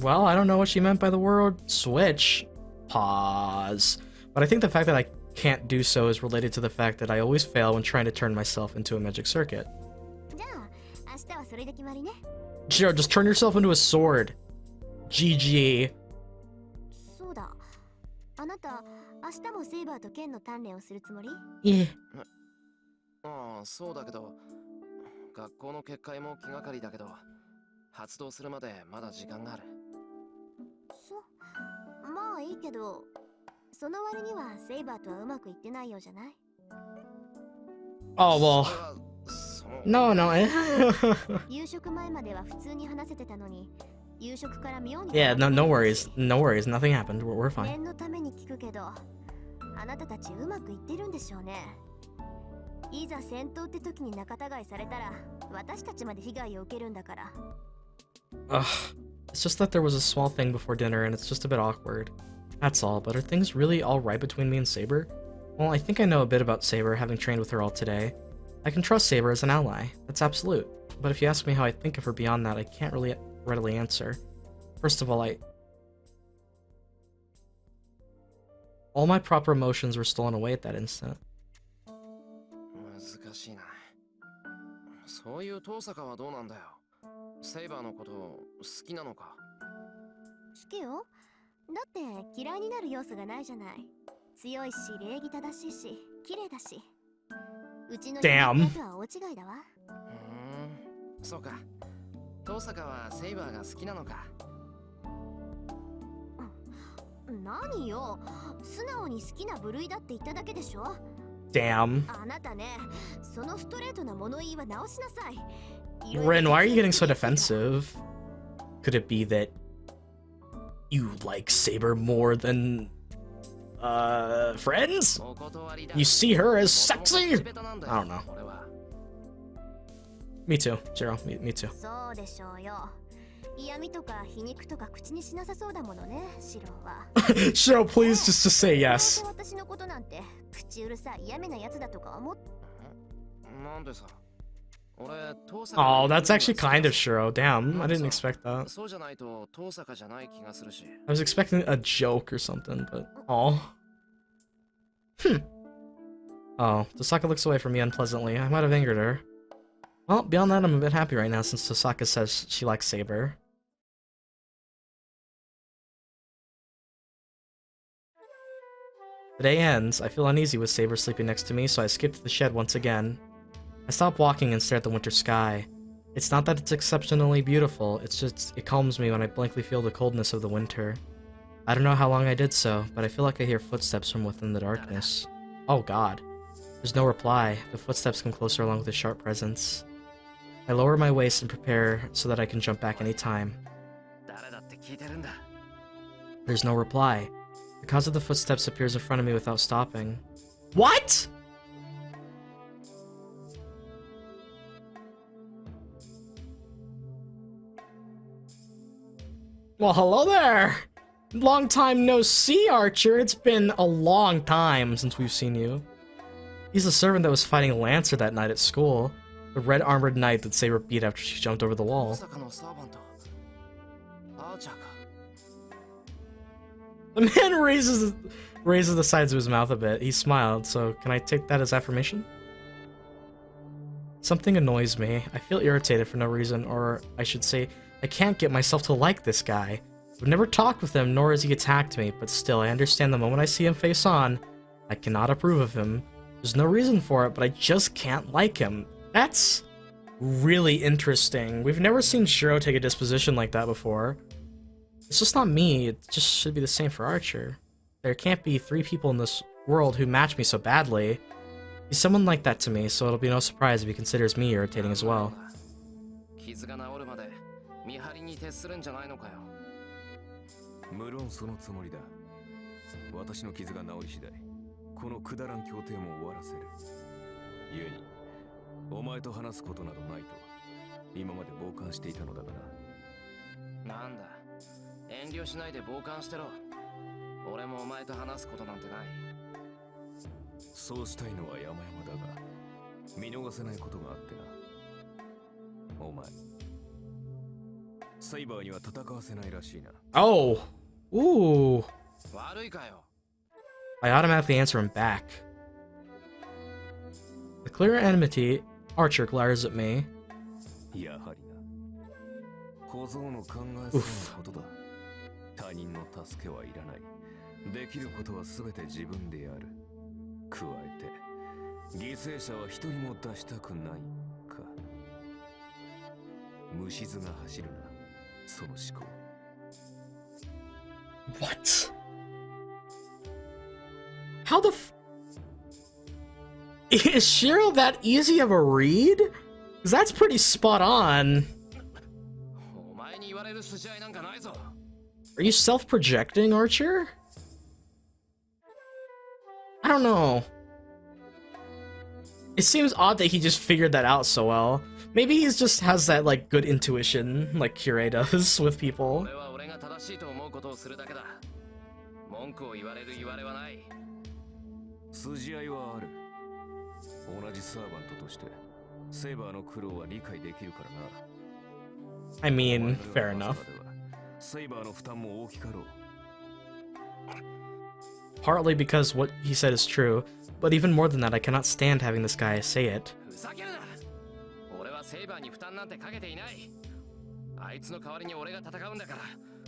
S1: Well, I don't know what she meant by the word switch. Pause. But I think the fact that I can't do so is related to the fact that I always fail when trying to turn myself into a magic circuit.
S2: じゃあ、明日はそれで決まりね。
S1: Shiro, just turn yourself into a sword. GG.
S2: そうだ。あなた、明日もセイバーと剣の鍛錬をするつもり？
S1: Yeah.
S3: ああ、そうだけど、学校の結界も気がかりだけど、発動するまでまだ時間がある。
S2: まあいいけど、その割にはセイバーとはうまくいってないようじゃない？
S1: Oh, well.
S3: それは
S1: No, no.
S2: 夕食前までは普通に話せてたのに、夕食から妙に
S1: Yeah, no worries. No worries. Nothing happened. We're fine.
S2: 念のために聞くけど、あなたたちうまくいってるんでしょうね。いざ戦闘って時に仲違いされたら、私たちまで被害を受けるんだから。
S1: Ugh. It's just that there was a small thing before dinner and it's just a bit awkward. That's all, but are things really all right between me and Saber? Well, I think I know a bit about Saber, having trained with her all today. I can trust Saber as an ally. That's absolute. But if you ask me how I think of her beyond that, I can't really readily answer. First of all, all my proper emotions were stolen away at that instant.
S3: 難しいな。そういう登坂はどうなんだよ。セイバーのこと好きなのか？
S2: 好きよ。だって嫌いになる要素がないじゃない。強いし、礼儀正しいし、綺麗だし。うちの人間とは大違いだわ。
S3: そうか。登坂はセイバーが好きなのか。
S2: 何よ。素直に好きな部類だって言っただけでしょ。
S1: Damn.
S2: あなたね、そのストレートな物言いは直しなさい。
S1: Rin, why are you getting so defensive? Could it be that you like Saber more than friends? You see her as sexy? I don't know. Me too, Shirou. Me too.
S2: そうでしょうよ。嫌味とか皮肉とか口にしなさそうだものね、シローは。
S1: Shirou, please just say yes.
S2: 私のことなんて口うるさい嫌味なやつだとか思っ。
S3: なんでさ。
S1: Oh, that's actually kind of Shirou. Damn, I didn't expect that. I was expecting a joke or something, but oh. Oh, Tosaka looks away from me unpleasantly. I might have angered her. Well, beyond that, I'm a bit happy right now since Tosaka says she likes Saber. The day ends. I feel uneasy with Saber sleeping next to me, so I skip to the shed once again. I stop walking and stare at the winter sky. It's not that it's exceptionally beautiful, it's just it calms me when I blankly feel the coldness of the winter. I don't know how long I did so, but I feel like I hear footsteps from within the darkness. Oh god. There's no reply. The footsteps come closer along with a sharp presence. I lower my waist and prepare so that I can jump back any time. There's no reply. The cause of the footsteps appears in front of me without stopping. What?! Well, hello there! Long time no see, Archer. It's been a long time since we've seen you. He's the servant that was fighting Lancer that night at school. The red-armored knight that Saber beat after she jumped over the wall. The man raises raises the sides of his mouth a bit. He smiled, so can I take that as affirmation? Something annoys me. I feel irritated for no reason, or I should say, I can't get myself to like this guy. I've never talked with him, nor has he attacked me, but still, I understand the moment I see him face on, I cannot approve of him. There's no reason for it, but I just can't like him. That's really interesting. We've never seen Shirou take a disposition like that before. It's just not me, it just should be the same for Archer. There can't be 3 people in this world who match me so badly. He's someone like that to me, so it'll be no surprise if he considers me irritating as well.
S3: 傷が治るまで見張りに徹するんじゃないのかよ。
S4: 無論そのつもりだ。私の傷が治り次第、このくだらん協定も終わらせる。故に、お前と話すことなどないと、今まで傍観していたのだがな。
S3: なんだ、遠慮しないで傍観してろ。俺もお前と話すことなんてない。
S4: そうしたいのは山々だが、見逃せないことがあってな。お前、サイバーには戦わせないらしいな。
S1: Oh! Ooh!
S3: 悪いかよ。
S1: I automatically answer him back. The clear enmity, Archer glares at me.
S4: やはりな。小僧の考えそうなことだ。他人の助けはいらない。できることは全て自分でやる。加えて、犠牲者は一人も出したくないか。虫唾が走るな、その思考。
S1: What? How the Is Shirou that easy of a read? 'Cause that's pretty spot on.
S3: お前に言われる筋合いなんかないぞ。
S1: Are you self-projecting, Archer? I don't know. It seems odd that he just figured that out so well. Maybe he just has that, like, good intuition, like Kirei does with people.
S3: 俺は俺が正しいと思うことをするだけだ。文句を言われる言われはない。
S4: 筋合いはある。同じサーバントとして、セイバーの苦労は理解できるからな。
S1: I mean, fair enough.
S4: セイバーの負担も大きかろう。
S1: Partly because what he said is true, but even more than that, I cannot stand having this guy say it.
S3: ふざけるな。俺はセイバーに負担なんてかけていない。あいつの代わりに俺が戦うんだから、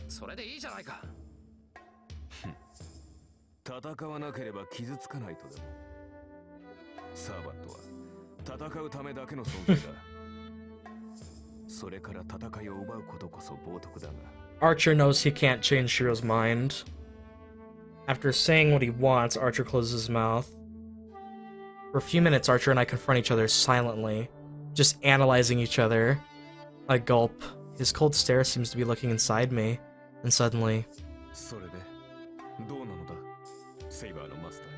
S3: それでいいじゃないか。
S4: 戦わなければ傷つかないとでも。サーバントは戦うためだけの存在だ。それから戦いを奪うことこそ冒涜だが。
S1: Archer knows he can't change Shirou's mind. After saying what he wants, Archer closes his mouth. For a few minutes, Archer and I confront each other silently, just analyzing each other. I gulp. His cold stare seems to be looking inside me, and suddenly...
S4: それでどうなのだ、セイバーのマスターよ。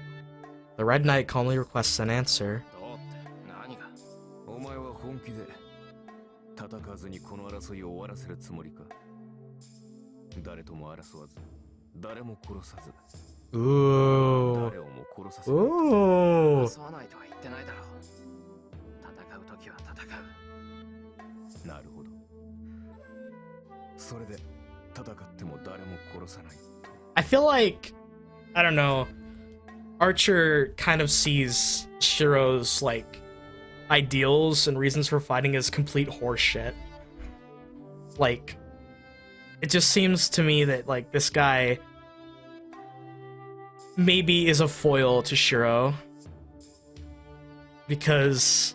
S1: The Red Knight calmly requests an answer.
S3: どうって何が。
S4: お前は本気で戦わずにこの争いを終わらせるつもりか。誰とも争わず、誰も殺さず。
S1: Ooh.
S4: 誰をも殺させない。
S1: Ooh.
S3: 争わないとは言ってないだろう。戦う時は戦う。
S4: なるほど。それで戦っても誰も殺さない。
S1: I feel like, I don't know, Archer kind of sees Shirou's, like, ideals and reasons for fighting as complete horseshit. Like, it just seems to me that, like, this guy maybe is a foil to Shirou. Because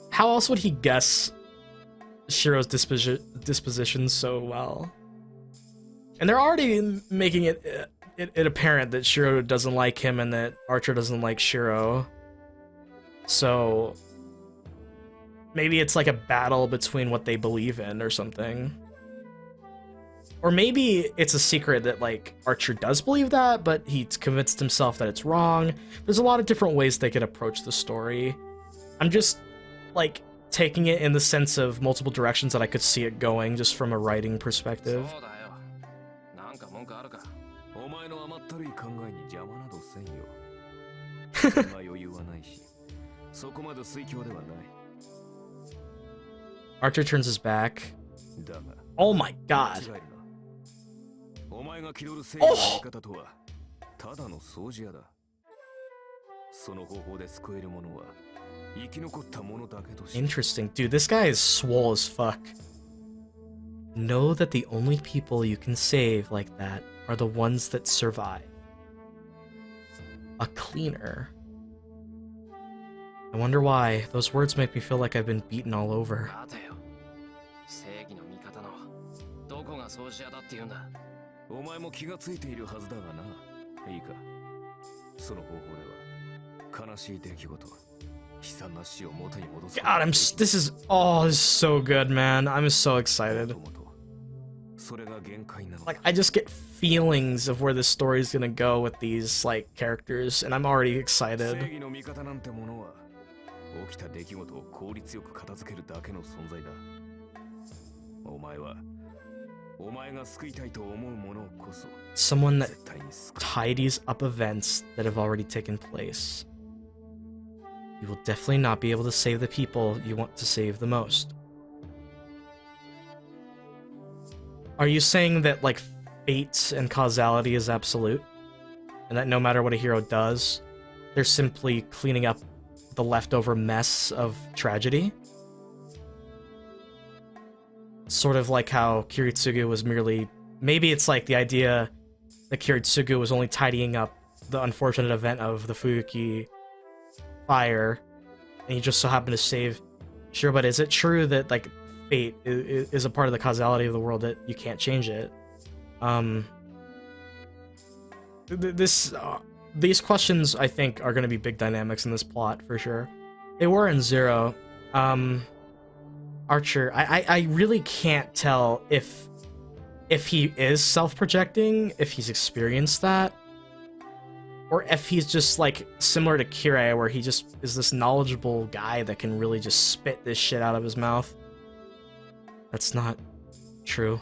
S1: how else would he guess Shirou's disposition so well? And they're already making it apparent that Shirou doesn't like him and that Archer doesn't like Shirou. So maybe it's like a battle between what they believe in or something. Or maybe it's a secret that, like, Archer does believe that, but he's convinced himself that it's wrong. There's a lot of different ways they could approach the story. I'm just, like, taking it in the sense of multiple directions that I could see it going, just from a writing perspective.
S3: そうだよ。なんか文句あるか。
S4: お前の甘ったるい考えに邪魔などせんよ。そんな余裕はないし、そこまで水強ではない。
S1: Archer turns his back.
S4: だが、
S1: Oh my god.
S4: 間違えるな。お前が気取る正義の味方とはただの掃除屋だ。その方法で救えるものは生き残ったものだけとして。
S1: Interesting. Dude, this guy is swole as fuck. Know that the only people you can save like that are the ones that survive. A cleaner. I wonder why. Those words make me feel like I've been beaten all over.
S3: 待てよ。正義の味方のどこが掃除屋だって言うんだ。
S4: お前も気がついているはずだがな。いいか。その方法では悲しい出来事、悲惨な死を元に戻す。
S1: God, this is so good, man. I'm so excited.
S4: それが限界なの。
S1: Like, I just get feelings of where this story is gonna go with these, like, characters, and I'm already
S4: 正
S1: excited.
S4: 義の味方なんてものは起きた出来事を効率よく片付けるだけの存在だ。お前はお前が救いたいと思うものこそ
S1: Someone that
S4: 絶対に救う。
S1: tidies up events that have already taken place. You will definitely not be able to save the people you want to save the most. Are you saying that, like, fate and causality is absolute? And that no matter what a hero does, they're simply cleaning up the leftover mess of tragedy? Sort of like how Kiritsugu was merely... Maybe it's like the idea that Kiritsugu was only tidying up the unfortunate event of the Fuyuki fire, and he just so happened to save... Sure, but is it true that, like, fate is a part of the causality of the world that you can't change it? These questions, I think, are going to be big dynamics in this plot, for sure. They were in Zero. Archer, I really can't tell if he is self-projecting, if he's experienced that, or if he's just, like, similar to Kirei, where he just is this knowledgeable guy that can really just spit this shit out of his mouth. That's not true.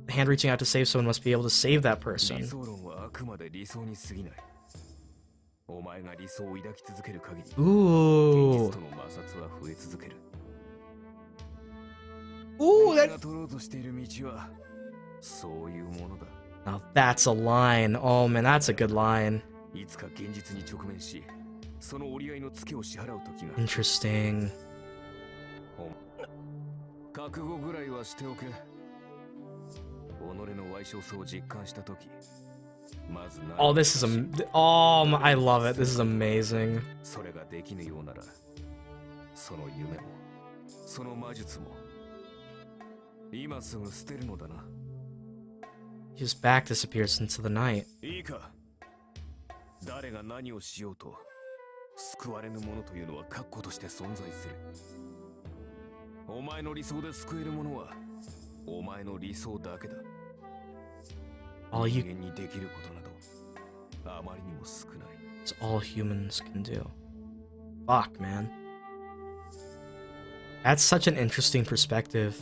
S1: The hand reaching out to save someone must be able to save that person.
S4: 理想論はあくまで理想に過ぎない。お前が理想を抱き続ける限り、
S1: Ooh.
S4: 現実との摩擦は増え続ける。
S1: Ooh,
S4: お前
S1: that...
S4: が取ろうとしている道はそういうものだ。
S1: Now that's a line. Oh man, that's a good line.
S4: いつか現実に直面し、その折り合いのツケを支払う時が。
S1: Interesting.
S4: 覚悟ぐらいはしておけ。己の歪小さを実感した時、まず何
S1: Oh, this is I love it. This is amazing.
S4: それができぬようなら、その夢も、その魔術も、今すぐ捨てるのだな。
S1: His back disappears into the night.
S4: いいか。誰が何をしようと、救われぬものというのは確固として存在する。お前の理想で救えるものは、お前の理想だけだ。
S1: All you
S4: 人間にできることなど、あまりにも少ない。
S1: It's all humans can do. Fuck, man. That's such an interesting perspective.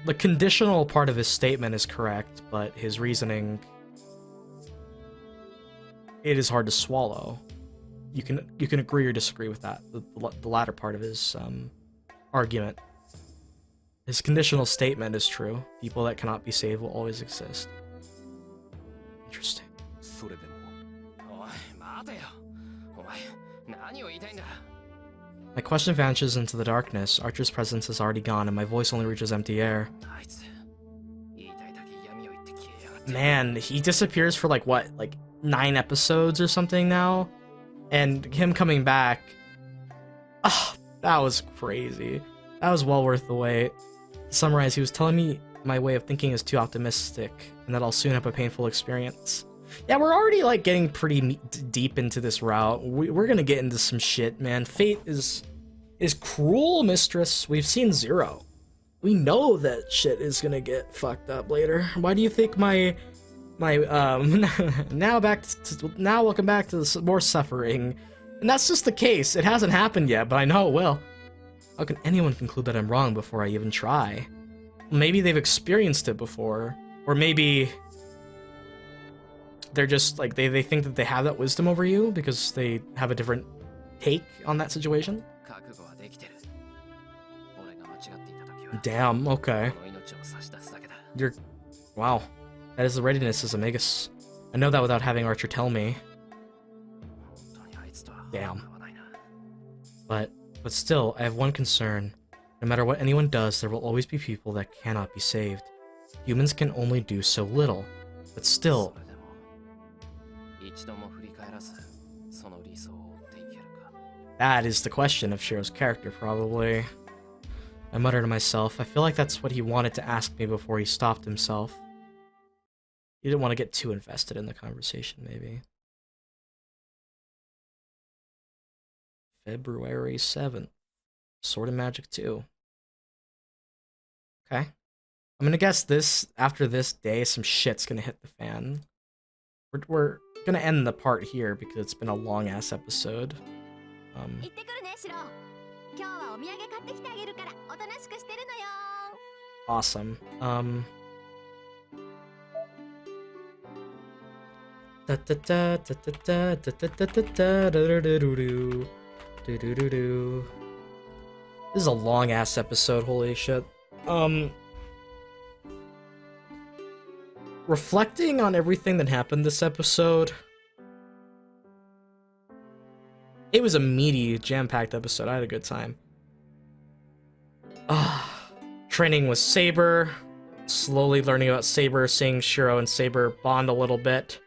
S1: The conditional part of his statement is correct, but his reasoning... It is hard to swallow. You can agree or disagree with that. The latter part of his argument. His conditional statement is true. People that cannot be saved will always exist. Interesting.
S4: それでも、
S3: おい、待てよ。お前、何を言いたいんだ。
S1: My question vanishes into the darkness. Archer's presence is already gone, and my voice only reaches empty air.
S3: あいつ、言いたいだけ闇を言って消えやがって。
S1: Man, he disappears for like what, like 9 episodes or something now? And him coming back... Ah, that was crazy. That was well worth the wait. To summarize, he was telling me my way of thinking is too optimistic, and that I'll soon have a painful experience. Yeah, we're already like getting pretty deep into this route. We're gonna get into some shit, man. Fate is cruel, mistress. We've seen Zero. We know that shit is gonna get fucked up later. Why do you think my now welcome back to more suffering? And that's just the case. It hasn't happened yet, but I know it will. How can anyone conclude that I'm wrong before I even try? Maybe they've experienced it before, or maybe they're just like they think that they have that wisdom over you because they have a different take on that situation.
S3: 覚悟はできてる。
S1: Damn, okay.
S3: この命を差し出すだけだ。
S1: You're... Wow. That is the readiness as a Magus. I know that without having Archer tell me.
S3: 本当にあいつとは
S1: Damn.
S3: 合わないな。
S1: But still, I have one concern. No matter what anyone does, there will always be people that cannot be saved. Humans can only do so little. But still...
S3: それでも一度も振り返らずその理想を追っていけるか。
S1: That is the question of Shirou's character, probably. I muttered to myself. I feel like that's what he wanted to ask me before he stopped himself. He didn't want to get too invested in the conversation, maybe. February 7th. Sword and Magic 2. Okay. I'm gonna guess this, after this day, some shit's gonna hit the fan. We're gonna end the part here because it's been a long-ass episode.
S2: 行ってくるねシロ。今日はお土産買ってきてあげるからおとなしくしてるのよ。
S1: Awesome. This is a long ass episode, holy shit. Reflecting on everything that happened this episode, it was a meaty, jam-packed episode. I had a good time. Training with Saber, slowly learning about Saber, seeing Shirou and Saber bond a little bit.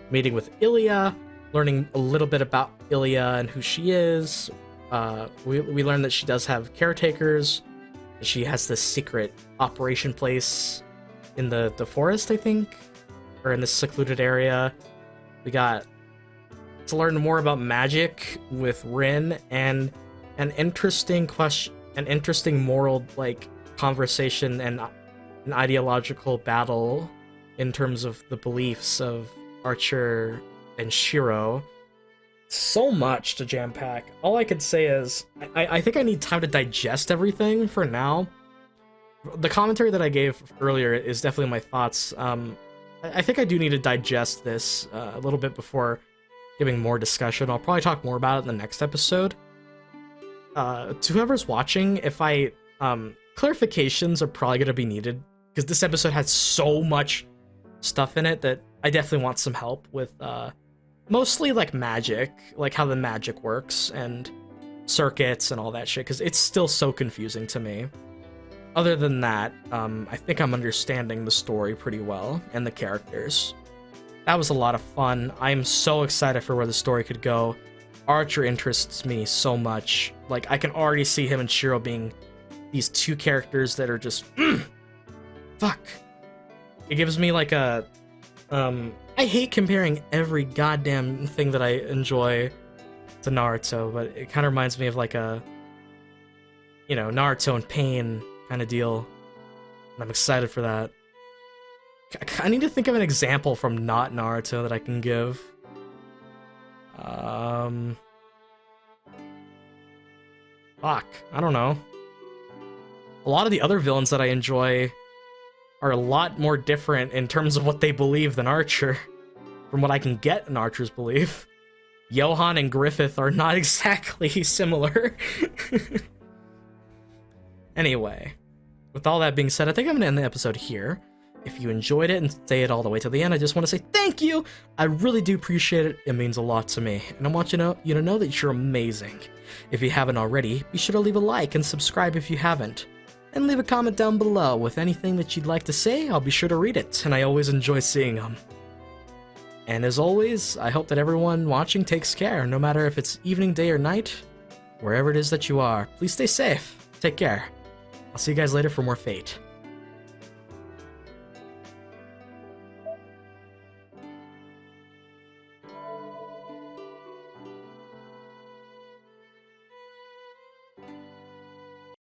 S1: Meeting with Illya, learning a little bit about Illya and who she is. We learned that she does have caretakers. She has this secret operation place in the forest, I think, or in this secluded area. We got to learn more about magic with Rin, and an interesting question, an interesting moral conversation and an ideological battle in terms of the beliefs of Archer and Shirou. So much to jam pack. All I could say is I think I need time to digest everything for now. The commentary that I gave earlier is definitely my thoughts. I think I do need to digest this a little bit before giving more discussion. I'll probably talk more about it in the next episode. To whoever's watching, if clarifications are probably going to be needed, because this episode had so much stuff in it that I definitely want some help with, mostly magic, how the magic works, and circuits and all that shit, because it's still so confusing to me. Other than that, I think I'm understanding the story pretty well, and the characters. That was a lot of fun. I'm so excited for where the story could go. Archer interests me so much. I can already see him and Shirou being these two characters that are just, fuck. It gives me I hate comparing every goddamn thing that I enjoy to Naruto, but it kind of reminds me of Naruto and Pain kind of deal. And I'm excited for that. I need to think of an example from not Naruto that I can give. Fuck, I don't know. A lot of the other villains that I enjoy are a lot more different in terms of what they believe than Archer, from what I can get in Archer's belief. Johan and Griffith are not exactly similar. Anyway, with all that being said, I think I'm going to end the episode here. If you enjoyed it and stayed it all the way to the end, I just want to say thank you! I really do appreciate it. It means a lot to me. And I want you to know that you're amazing. If you haven't already, be sure to leave a like and subscribe if you haven't. And leave a comment down below with anything that you'd like to say. I'll be sure to read it, and I always enjoy seeing them. And as always, I hope that everyone watching takes care, no matter if it's evening, day, or night. Wherever it is that you are, please stay safe. Take care. I'll see you guys later for more Fate.